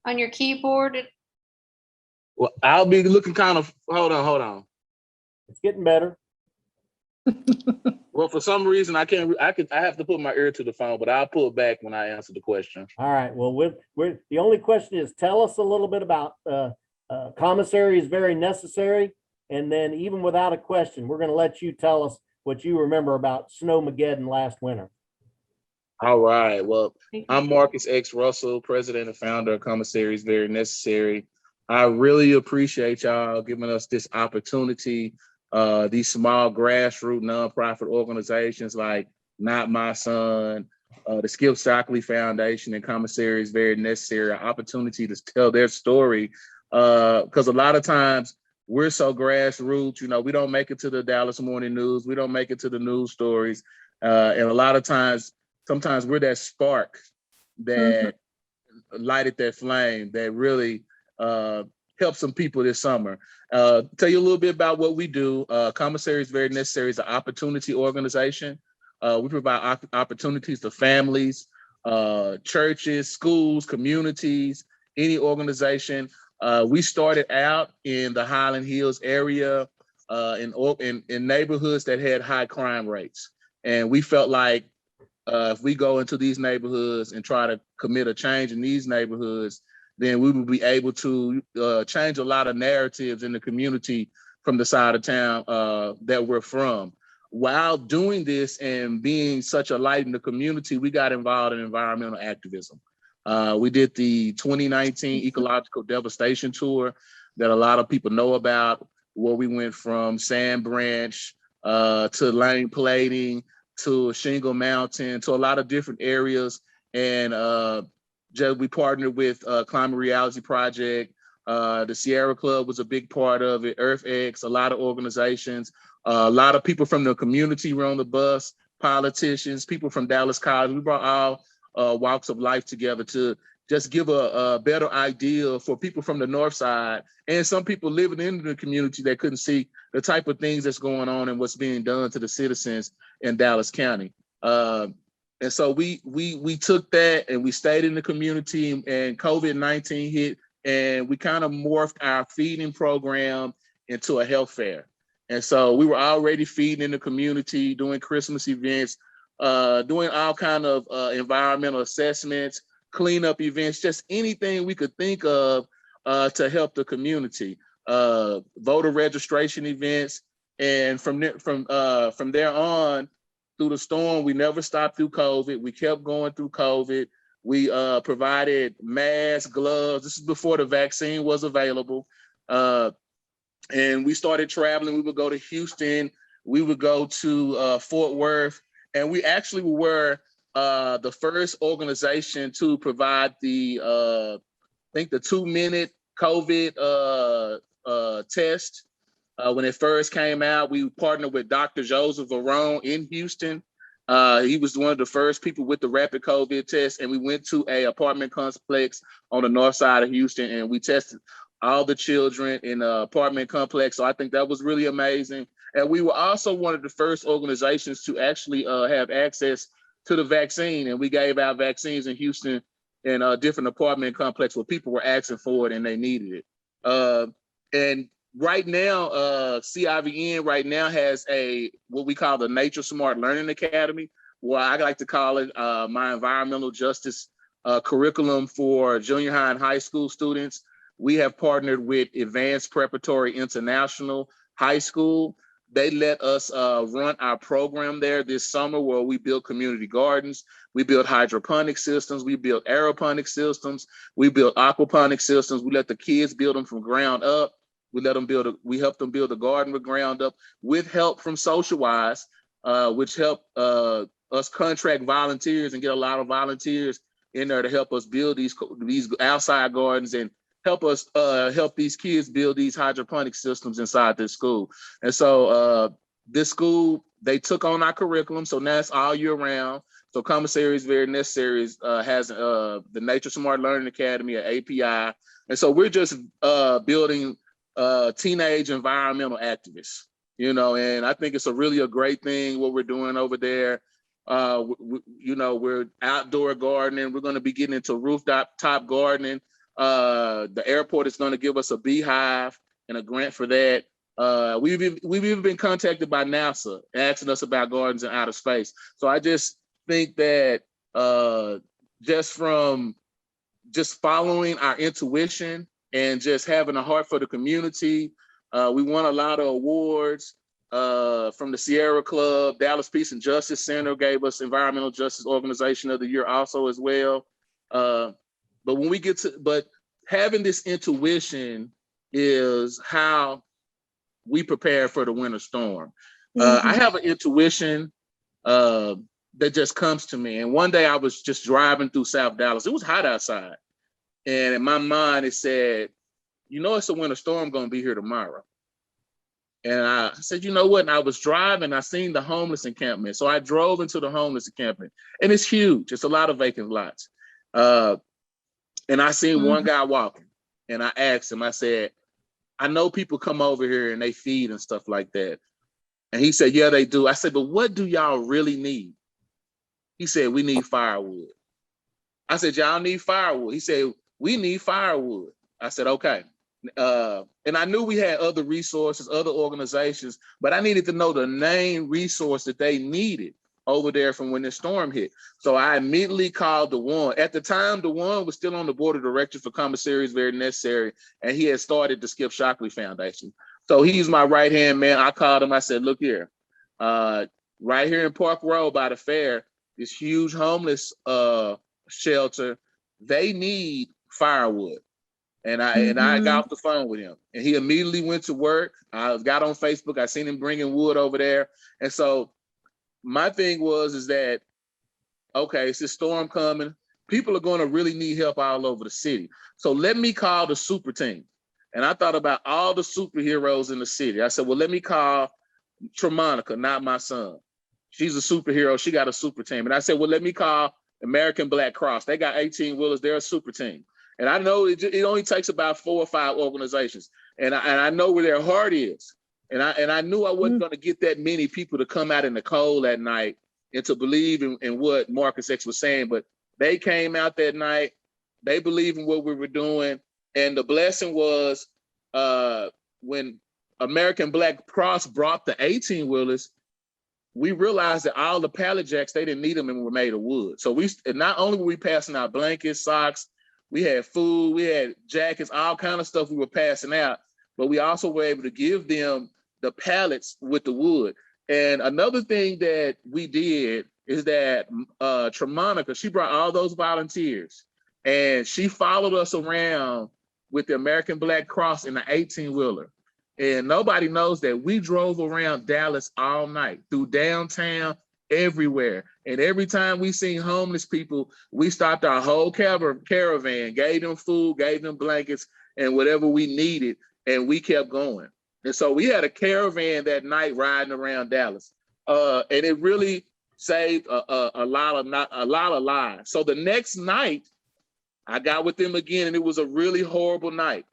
On your keyboard? Well, I'll be looking kind of, hold on. It's getting better. Well, for some reason, I have to put my ear to the phone, but I'll pull it back when I answer the question. All right. Well, we're the only question is tell us a little bit about Commissary is very necessary. And then even without a question, we're going to let you tell us what you remember about Snowmageddon last winter. All right. Well, I'm Marcus X. Russell, president and founder of Commissary is Very Necessary. I really appreciate y'all giving us this opportunity. These small grassroots nonprofit organizations like Not My Son, the Skip Shockley Foundation, and Commissary is Very Necessary, an opportunity to tell their story. Because a lot of times we're so grassroots, we don't make it to the Dallas Morning News, we don't make it to the news stories, and a lot of times, sometimes we're that spark that lighted that flame that really helped some people this summer. Tell you a little bit about what we do. Commissary is Very Necessary is an opportunity organization. We provide opportunities to families, churches, schools, communities, any organization. We started out in the Highland Hills area in neighborhoods that had high crime rates. And we felt like if we go into these neighborhoods and try to commit a change in these neighborhoods, then we will be able to change a lot of narratives in the community from the side of town that we're from. While doing this and being such a light in the community, we got involved in environmental activism. We did the 2019 Ecological Devastation Tour that a lot of people know about, where we went from Sand Branch to lane plating, to Shingle Mountain, to a lot of different areas. And we partnered with Climate Reality Project. The Sierra Club was a big part of it, EarthX, a lot of organizations. A lot of people from the community were on the bus, politicians, people from Dallas College. We brought all walks of life together to just give a better idea for people from the north side and some people living in the community that couldn't see the type of things that's going on and what's being done to the citizens in Dallas County. And so we took that and we stayed in the community, and COVID-19 hit, and we kind of morphed our feeding program into a health fair. And so we were already feeding in the community, doing Christmas events, doing all kind of environmental assessments, cleanup events, just anything we could think of to help the community. Voter registration events, and from there on through the storm, we never stopped through COVID. We kept going through COVID. We provided masks, gloves. This is before the vaccine was available. And we started traveling. We would go to Houston. We would go to Fort Worth. And we actually were the first organization to provide the, I think the 2-minute COVID test. When it first came out, we partnered with Dr. Joseph Varone in Houston. He was one of the first people with the rapid COVID test. And we went to an apartment complex on the north side of Houston, and we tested all the children in the apartment complex. So I think that was really amazing. And we were also one of the first organizations to actually have access to the vaccine. And we gave out vaccines in Houston in different apartment complex where people were asking for it and they needed it. And right now, CIVN right now has what we call the Nature Smart Learning Academy, where I like to call it my environmental justice curriculum for junior high and high school students. We have partnered with Advanced Preparatory International High School. They let us run our program there this summer, where we build community gardens, we build hydroponic systems, we build aeroponic systems, we build aquaponic systems. We let the kids build them from ground up. We help them build a garden from ground up with help from SocialWise, which help us contract volunteers and get a lot of volunteers in there to help us build these outside gardens and help us help these kids build these hydroponic systems inside this school. And so this school, they took on our curriculum, so now it's all year round. So Commissary is very necessary. Has the Nature Smart Learning Academy, an API, and so we're just building teenage environmental activists, and I think it's a great thing what we're doing over there. We're outdoor gardening. We're going to be getting into rooftop gardening. The airport is going to give us a beehive and a grant for that. We've even been contacted by NASA asking us about gardens in outer space. So I just think that just following our intuition and just having a heart for the community, we won a lot of awards from the Sierra Club. Dallas Peace and Justice Center gave us Environmental Justice Organization of the Year also as well. But having this intuition is how we prepare for the winter storm. I have an intuition that just comes to me. And one day I was just driving through South Dallas. It was hot outside. And in my mind, it said, it's a winter storm going to be here tomorrow. And I said, you know what? And I was driving, I seen the homeless encampment. So I drove into the homeless encampment, and it's huge. It's a lot of vacant lots. And I seen one guy walking, and I asked him, I said, I know people come over here and they feed and stuff like that. And he said, yeah, they do. I said, but what do y'all really need? He said, we need firewood. I said, y'all need firewood. He said, we need firewood. I said, okay. And I knew we had other resources, other organizations, but I needed to know the main resource that they needed over there from when the storm hit. So I immediately called Dwan. At the time, Dwan was still on the board of directors for Commissary is Very Necessary, and he had started the Skip Shockley Foundation. So he's my right-hand man. I called him. I said, look here, right here in Park Road by the fair, this huge homeless shelter, they need firewood. And I got off the phone with him, and he immediately went to work. I got on Facebook. I seen him bringing wood over there. And so my thing is that, okay, it's this storm coming. People are going to really need help all over the city. So let me call the super team. And I thought about all the superheroes in the city. I said, well, let me call Tramonica, not my son. She's a superhero. She got a super team. And I said, well, let me call American Black Cross. They got 18 wheelers. They're a super team. And I know it only takes about 4 or 5 organizations. And I know where their heart is. And I knew I wasn't going to get that many people to come out in the cold that night and to believe in what Marcus X was saying. But they came out that night. They believed in what we were doing. And the blessing was when American Black Cross brought the 18-wheelers, we realized that all the pallet jacks, they didn't need them and were made of wood. So not only were we passing out blankets, socks, we had food, we had jackets, all kind of stuff we were passing out, but we also were able to give them the pallets with the wood. And another thing that we did is that Tramonica, she brought all those volunteers, and she followed us around with the American Black Cross in the 18-wheeler. And nobody knows that we drove around Dallas all night, through downtown, everywhere. And every time we seen homeless people, we stopped our whole caravan, gave them food, gave them blankets, and whatever we needed, and we kept going. And so we had a caravan that night riding around Dallas, and it really saved a lot of lives. So the next night, I got with them again, and it was a really horrible night.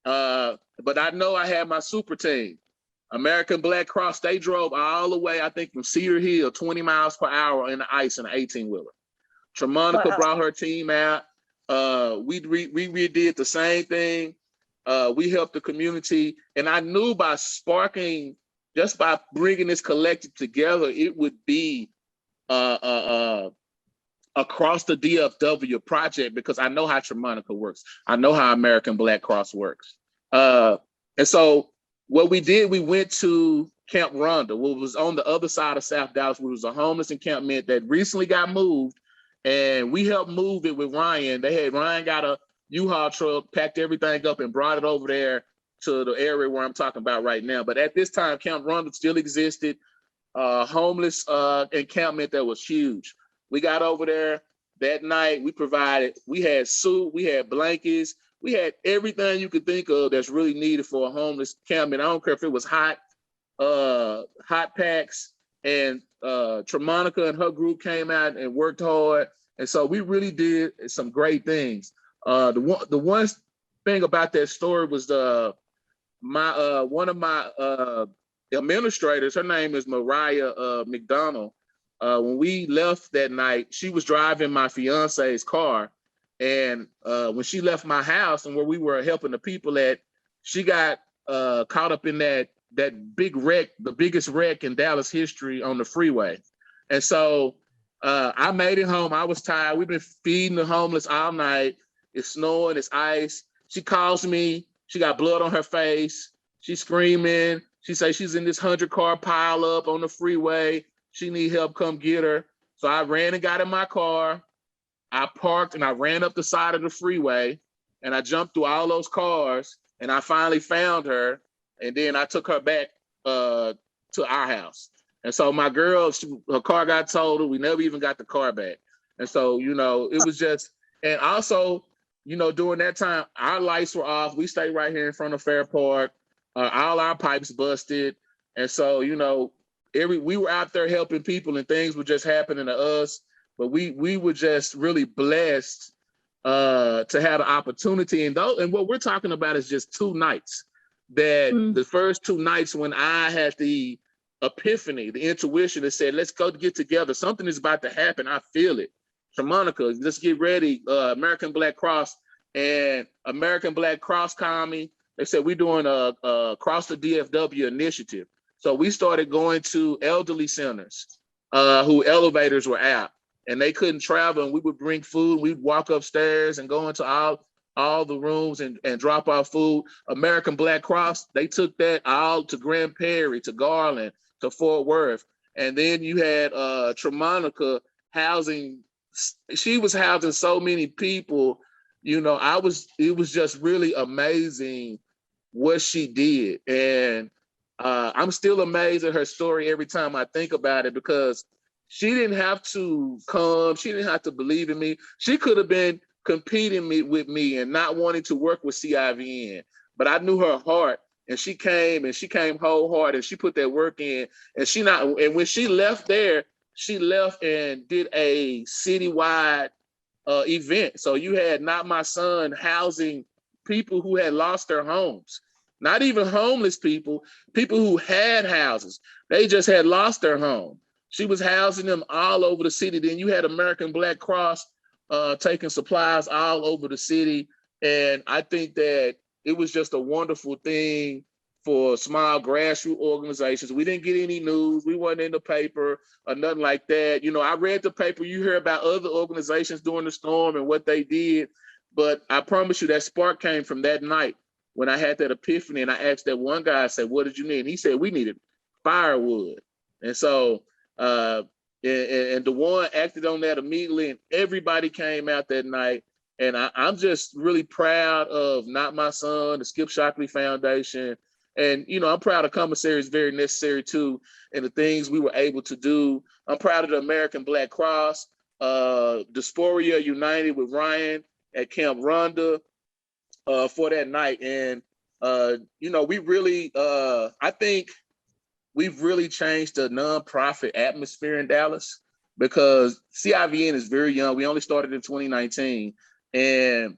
But I know I had my super team. American Black Cross, they drove all the way, I think, from Cedar Hill, 20 miles per hour in the ice in an 18-wheeler. Tramonica brought her team out. We redid the same thing. We helped the community. And I knew by sparking, just by bringing this collective together, it would be across the DFW project, because I know how Tramonica works. I know how American Black Cross works. And so what we did, we went to Camp Rhonda, what was on the other side of South Dallas, which was a homeless encampment that recently got moved. And we helped move it with Ryan. Ryan got a U-Haul truck, packed everything up and brought it over there to the area where I'm talking about right now. But at this time, Camp Rhonda still existed, homeless encampment that was huge. We got over there that night. We had soup, we had blankets, we had everything you could think of that's really needed for a homeless encampment. I don't care if it was hot packs, and Tramonica and her group came out and worked hard. And so we really did some great things. The one thing about that story was one of my administrators, her name is Mariah McDonald. When we left that night, she was driving my fiance's car. And when she left my house and where we were helping the people at, she got caught up in that big wreck, the biggest wreck in Dallas history on the freeway. And so I made it home. I was tired. We've been feeding the homeless all night. It's snowing, it's ice. She calls me. She got blood on her face. She's screaming. She says she's in this 100-car pile up on the freeway. She need help, come get her. So I ran and got in my car. I parked and I ran up the side of the freeway and I jumped through all those cars and I finally found her. And then I took her back to our house. And so my girl, her car got totaled. We never even got the car back. And so, it was just, and also, during that time, our lights were off. We stayed right here in front of Fair Park. All our pipes busted. And so, we were out there helping people and things were just happening to us. But we were just really blessed to have the opportunity. And what we're talking about is just 2 nights. The first 2 nights when I had the epiphany, the intuition that said, let's go get together. Something is about to happen. I feel it. Tramonica, let's get ready. American Black Cross and American Black Cross Commie. They said we're doing a Cross the DFW initiative. So we started going to elderly centers who elevators were out and they couldn't travel, and we would bring food. We'd walk upstairs and go into all the rooms and drop off food. American Black Cross, they took that all to Grand Prairie, to Garland, to Fort Worth. And then you had Tramonica housing. She was housing so many people. It was just really amazing what she did. And I'm still amazed at her story every time I think about it, because she didn't have to come. She didn't have to believe in me. She could have been competing with me and not wanting to work with CIVN. But I knew her heart, and she came wholehearted, and she put that work in. And when she left there, she left and did a citywide event. So you had Not My Son housing people who had lost their homes. Not even homeless people who had houses. They just had lost their home. She was housing them all over the city. Then you had American Black Cross taking supplies all over the city. And I think that it was just a wonderful thing for small grassroots organizations. We didn't get any news. We weren't in the paper or nothing like that. I read the paper. You hear about other organizations during the storm and what they did. But I promise you that spark came from that night when I had that epiphany. And I asked that one guy, I said, what did you need? And he said, we needed firewood. And so, and Dwan acted on that immediately, and everybody came out that night. And I'm just really proud of Not My Son, the Skip Shockley Foundation. And, I'm proud of Commissary is very necessary too, and the things we were able to do. I'm proud of the American Black Cross, Dysphoria United with Ryan at Camp Rhonda for that night. And, we really, I think we've really changed the nonprofit atmosphere in Dallas, because CIVN is very young. We only started in 2019. And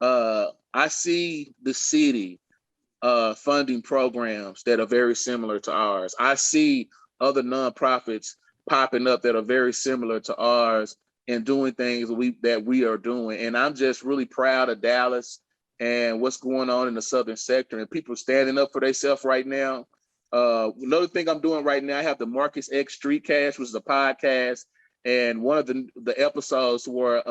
I see the city funding programs that are very similar to ours. I see other nonprofits popping up that are very similar to ours and doing things that we are doing. And I'm just really proud of Dallas and what's going on in the Southern sector and people standing up for themselves right now. Another thing I'm doing right now, I have the Marcus X Streetcast, which is a podcast. And one of the episodes were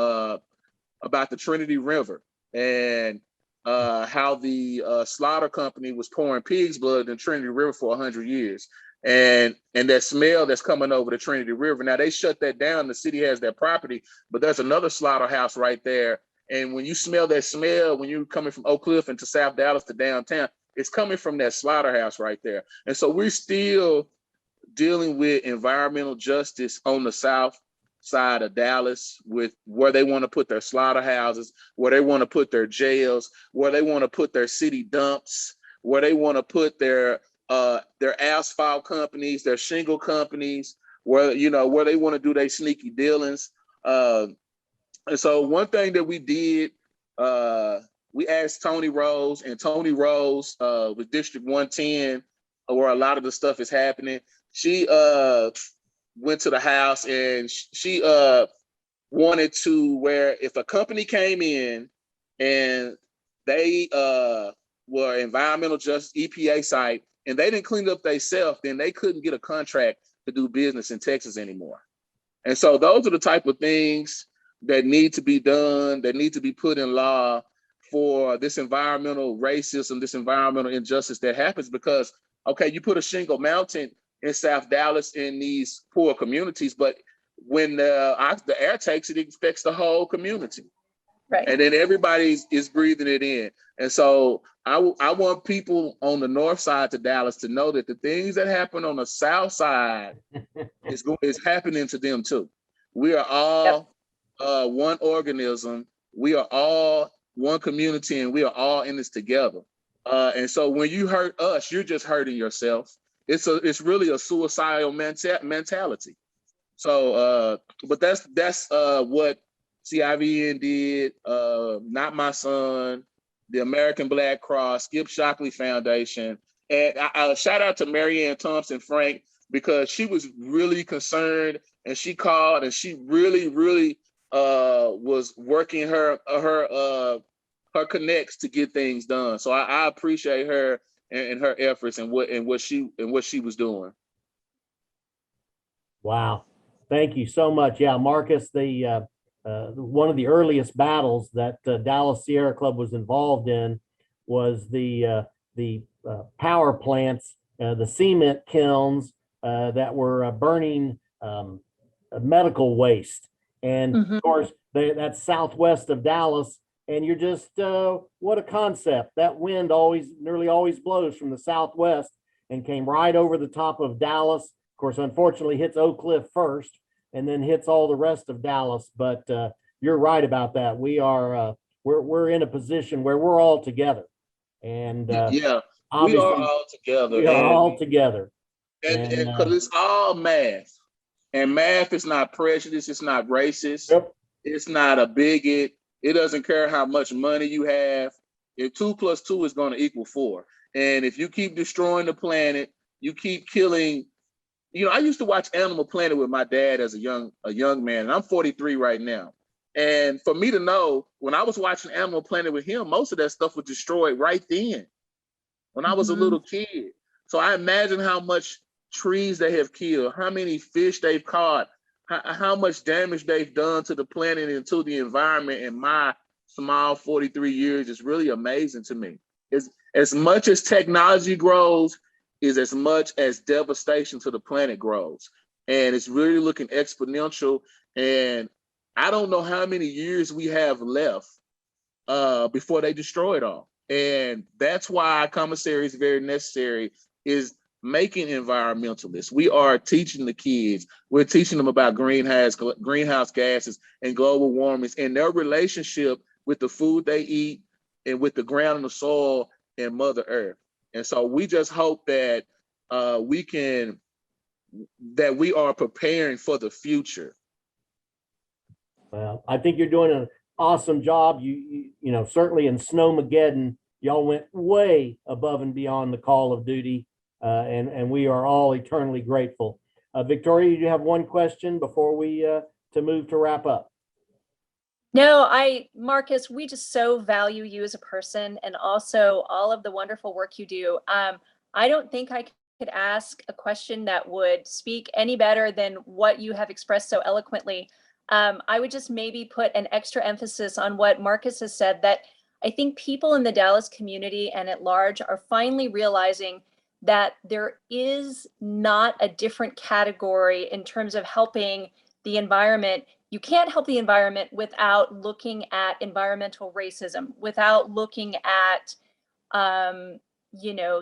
about the Trinity River and how the slaughter company was pouring pig's blood in Trinity River for 100 years. And that smell that's coming over the Trinity River. Now they shut that down. The city has that property, but there's another slaughterhouse right there. And when you smell that smell, when you're coming from Oak Cliff into South Dallas to downtown, it's coming from that slaughterhouse right there. And so we're still dealing with environmental justice on the south side of Dallas with where they want to put their slaughterhouses, where they want to put their jails, where they want to put their city dumps, where they want to put their asphalt companies, their shingle companies, where they want to do their sneaky dealings. And so one thing that we did, we asked Tony Rose, and Tony Rose with District 110, where a lot of the stuff is happening. She went to the House and she wanted to where if a company came in and they were environmental justice EPA site and they didn't clean it up themselves, then they couldn't get a contract to do business in Texas anymore. And so those are the type of things that need to be done, that need to be put in law for this environmental racism, this environmental injustice that happens because, okay, you put a shingle mountain in South Dallas in these poor communities, but when the air takes it, it affects the whole community. Right. And then everybody is breathing it in. And so I want people on the north side to Dallas to know that the things that happen on the south side is happening to them too. We are all one organism. We are all one community, and we are all in this together. And so when you hurt us, you're just hurting yourself. It's really a suicidal mentality. So, but that's what CIVN did. Not My Son, the American Black Cross, Skip Shockley Foundation, and I shout out to Marianne Thompson Frank because she was really concerned and she called and she really was working her connects to get things done. So I appreciate her and her efforts and what she was doing. Wow. Thank you so much. Yeah, Marcus, the one of the earliest battles that Dallas Sierra Club was involved in was the power plants, the cement kilns that were burning medical waste. And of course, that's southwest of Dallas. And you're just, what a concept. That wind nearly always blows from the southwest and came right over the top of Dallas. Of course, unfortunately hits Oak Cliff first and then hits all the rest of Dallas. But you're right about that. We are, we're in a position where we're all together. And yeah, we are all together. We are all together. And because it's all math. And math is not prejudice. It's not racist. Yep. It's not a bigot. It doesn't care how much money you have. If 2 + 2 is going to equal 4. And if you keep destroying the planet, you keep killing. I used to watch Animal Planet with my dad as a young man, and I'm 43 right now. And for me to know, when I was watching Animal Planet with him, most of that stuff was destroyed right then when I was a little kid. So I imagine how much trees they have killed, how many fish they've caught, how much damage they've done to the planet and to the environment in my small 43 years is really amazing to me. It's, as much as technology grows, is as much as devastation to the planet grows. And it's really looking exponential. And I don't know how many years we have left before they destroy it all. And that's why Commissary is very necessary, is making environmentalists. We are teaching the kids. We're teaching them about greenhouse gases and global warming and their relationship with the food they eat and with the ground and the soil and Mother Earth. And so we just hope that we are preparing for the future. Well, I think you're doing an awesome job. You know, certainly in Snowmageddon, Y'all went way above and beyond the call of duty, and we are all eternally grateful. Victoria, you have one question before we to move to wrap up. No, Marcus, we just so value you as a person and also all of the wonderful work you do. I don't think I could ask a question that would speak any better than what you have expressed so eloquently. I would just maybe put an extra emphasis on what Marcus has said, that I think people in the Dallas community and at large are finally realizing that there is not a different category in terms of helping the environment. You can't help the environment without looking at environmental racism, without looking at,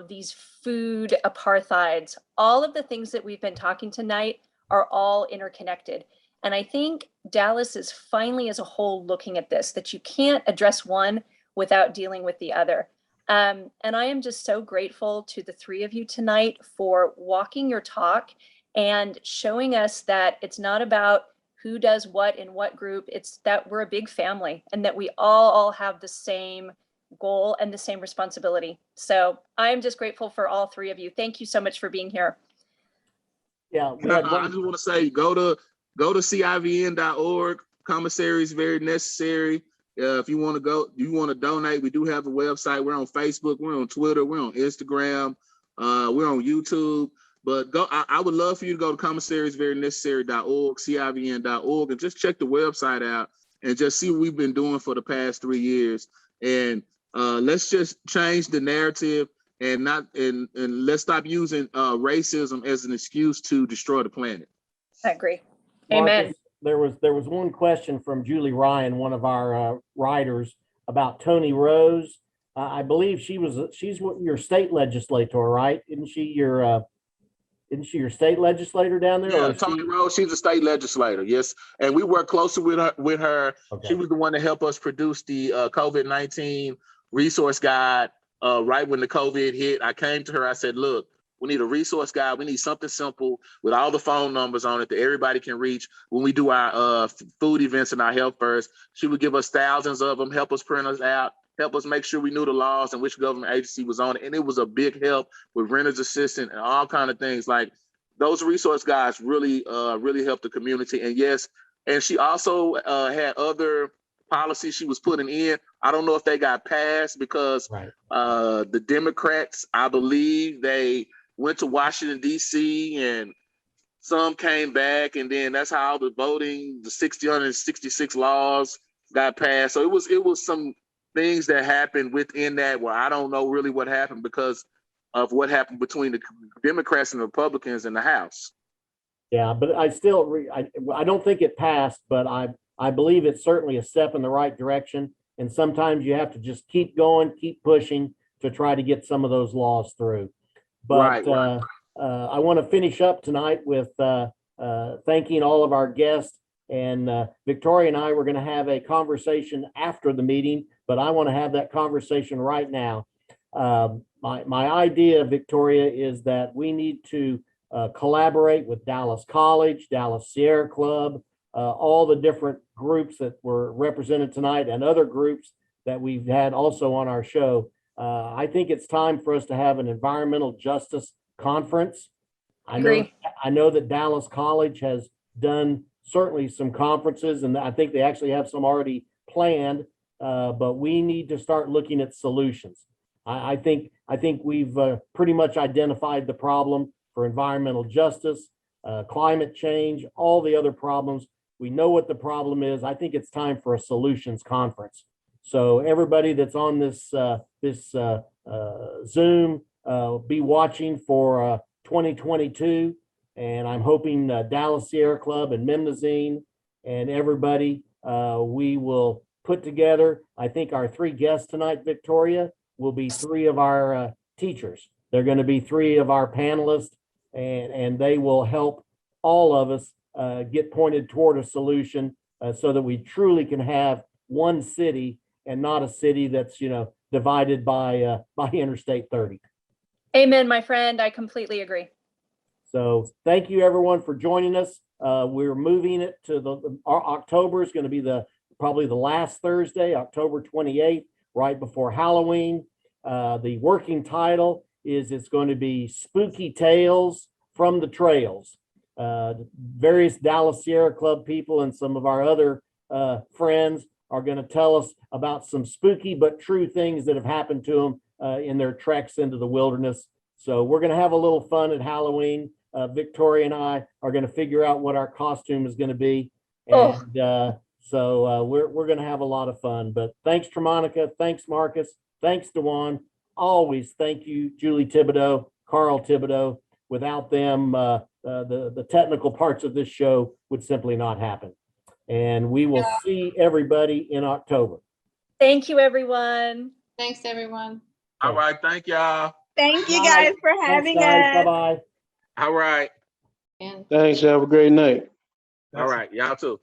these food apartheids. All of the things that we've been talking tonight are all interconnected. And I think Dallas is finally as a whole looking at this, that you can't address one without dealing with the other. And I am just so grateful to the three of you tonight for walking your talk and showing us that it's not about who does what in what group. It's that we're a big family and that we all have the same goal and the same responsibility. So I'm just grateful for all three of you. Thank you so much for being here. Yeah, I just want to say, go to civn.org. Commissary is very necessary. If you want to go, you want to donate, we do have a website. We're on Facebook, we're on Twitter, we're on Instagram, we're on YouTube. But go, I would love for you to go to commissaryisverynecessary.org, civn.org, and just check the website out and just see what we've been doing for the past 3 years. And let's just change the narrative and let's stop using racism as an excuse to destroy the planet. I agree. Marcus, Amen. there was one question from Julie Ryan, one of our writers, about Tony Rose. I believe she's your state legislator, right? Isn't she your state legislator down there? Yeah, Tony Rose, she's a state legislator, yes. And we work closely with her. Okay. She was the one to help us produce the COVID-19 resource guide right when the COVID hit. I came to her, I said, look, we need a resource guide. We need something simple with all the phone numbers on it that everybody can reach when we do our food events and our health first. She would give us thousands of them, help us print us out, help us make sure we knew the laws and which government agency was on it. And it was a big help with renter's assistant and all kind of things. Like those resource guides really helped the community. And yes, and she also had other policies she was putting in. I don't know if they got passed because the Democrats, I believe they went to Washington, D.C. and some came back, and then that's how the voting, the 666 laws got passed. So it was some things that happened within that where I don't know really what happened because of what happened between the Democrats and the Republicans in the House. Yeah, but I don't think it passed, but I believe it's certainly a step in the right direction. And sometimes you have to just keep going, keep pushing to try to get some of those laws through. But right. I want to finish up tonight with thanking all of our guests. And Victoria and I were going to have a conversation after the meeting, but I want to have that conversation right now. My idea, Victoria, is that we need to collaborate with Dallas College, Dallas Sierra Club, all the different groups that were represented tonight and other groups that we've had also on our show. I think it's time for us to have an environmental justice conference. I know that Dallas College has done certainly some conferences, and I think they actually have some already planned, but we need to start looking at solutions. I think we've pretty much identified the problem for environmental justice, climate change, all the other problems. We know what the problem is. I think it's time for a solutions conference. So everybody that's on this Zoom, be watching for 2022, and I'm hoping Dallas Sierra Club and Mimnazine and everybody, we will put together. I think our three guests tonight, Victoria, will be three of our teachers. They're going to be three of our panelists, and they will help all of us get pointed toward a solution so that we truly can have one city and not a city that's, divided by Interstate 30. Amen, my friend. I completely agree. So thank you everyone for joining us. We're moving it to October is going to be probably the last Thursday, October 28th, right before Halloween. The working title is it's going to be Spooky Tales from the Trails. Various Dallas Sierra Club people and some of our other friends are going to tell us about some spooky but true things that have happened to them in their treks into the wilderness. So we're going to have a little fun at Halloween. Victoria and I are going to figure out what our costume is going to be. And so we're going to have a lot of fun. But thanks, Tramonica. Thanks, Marcus. Thanks, Dwan. Always thank you, Julie Thibodeau, Carl Thibodeau. Without them, the technical parts of this show would simply not happen. And we will see everybody in October. Thank you, everyone. Thanks, everyone. All right. Thank y'all. Thank you Bye. guys for Thanks, having guys. us. Bye-bye. All right. And Thanks. Have a great night. All right. Y'all too.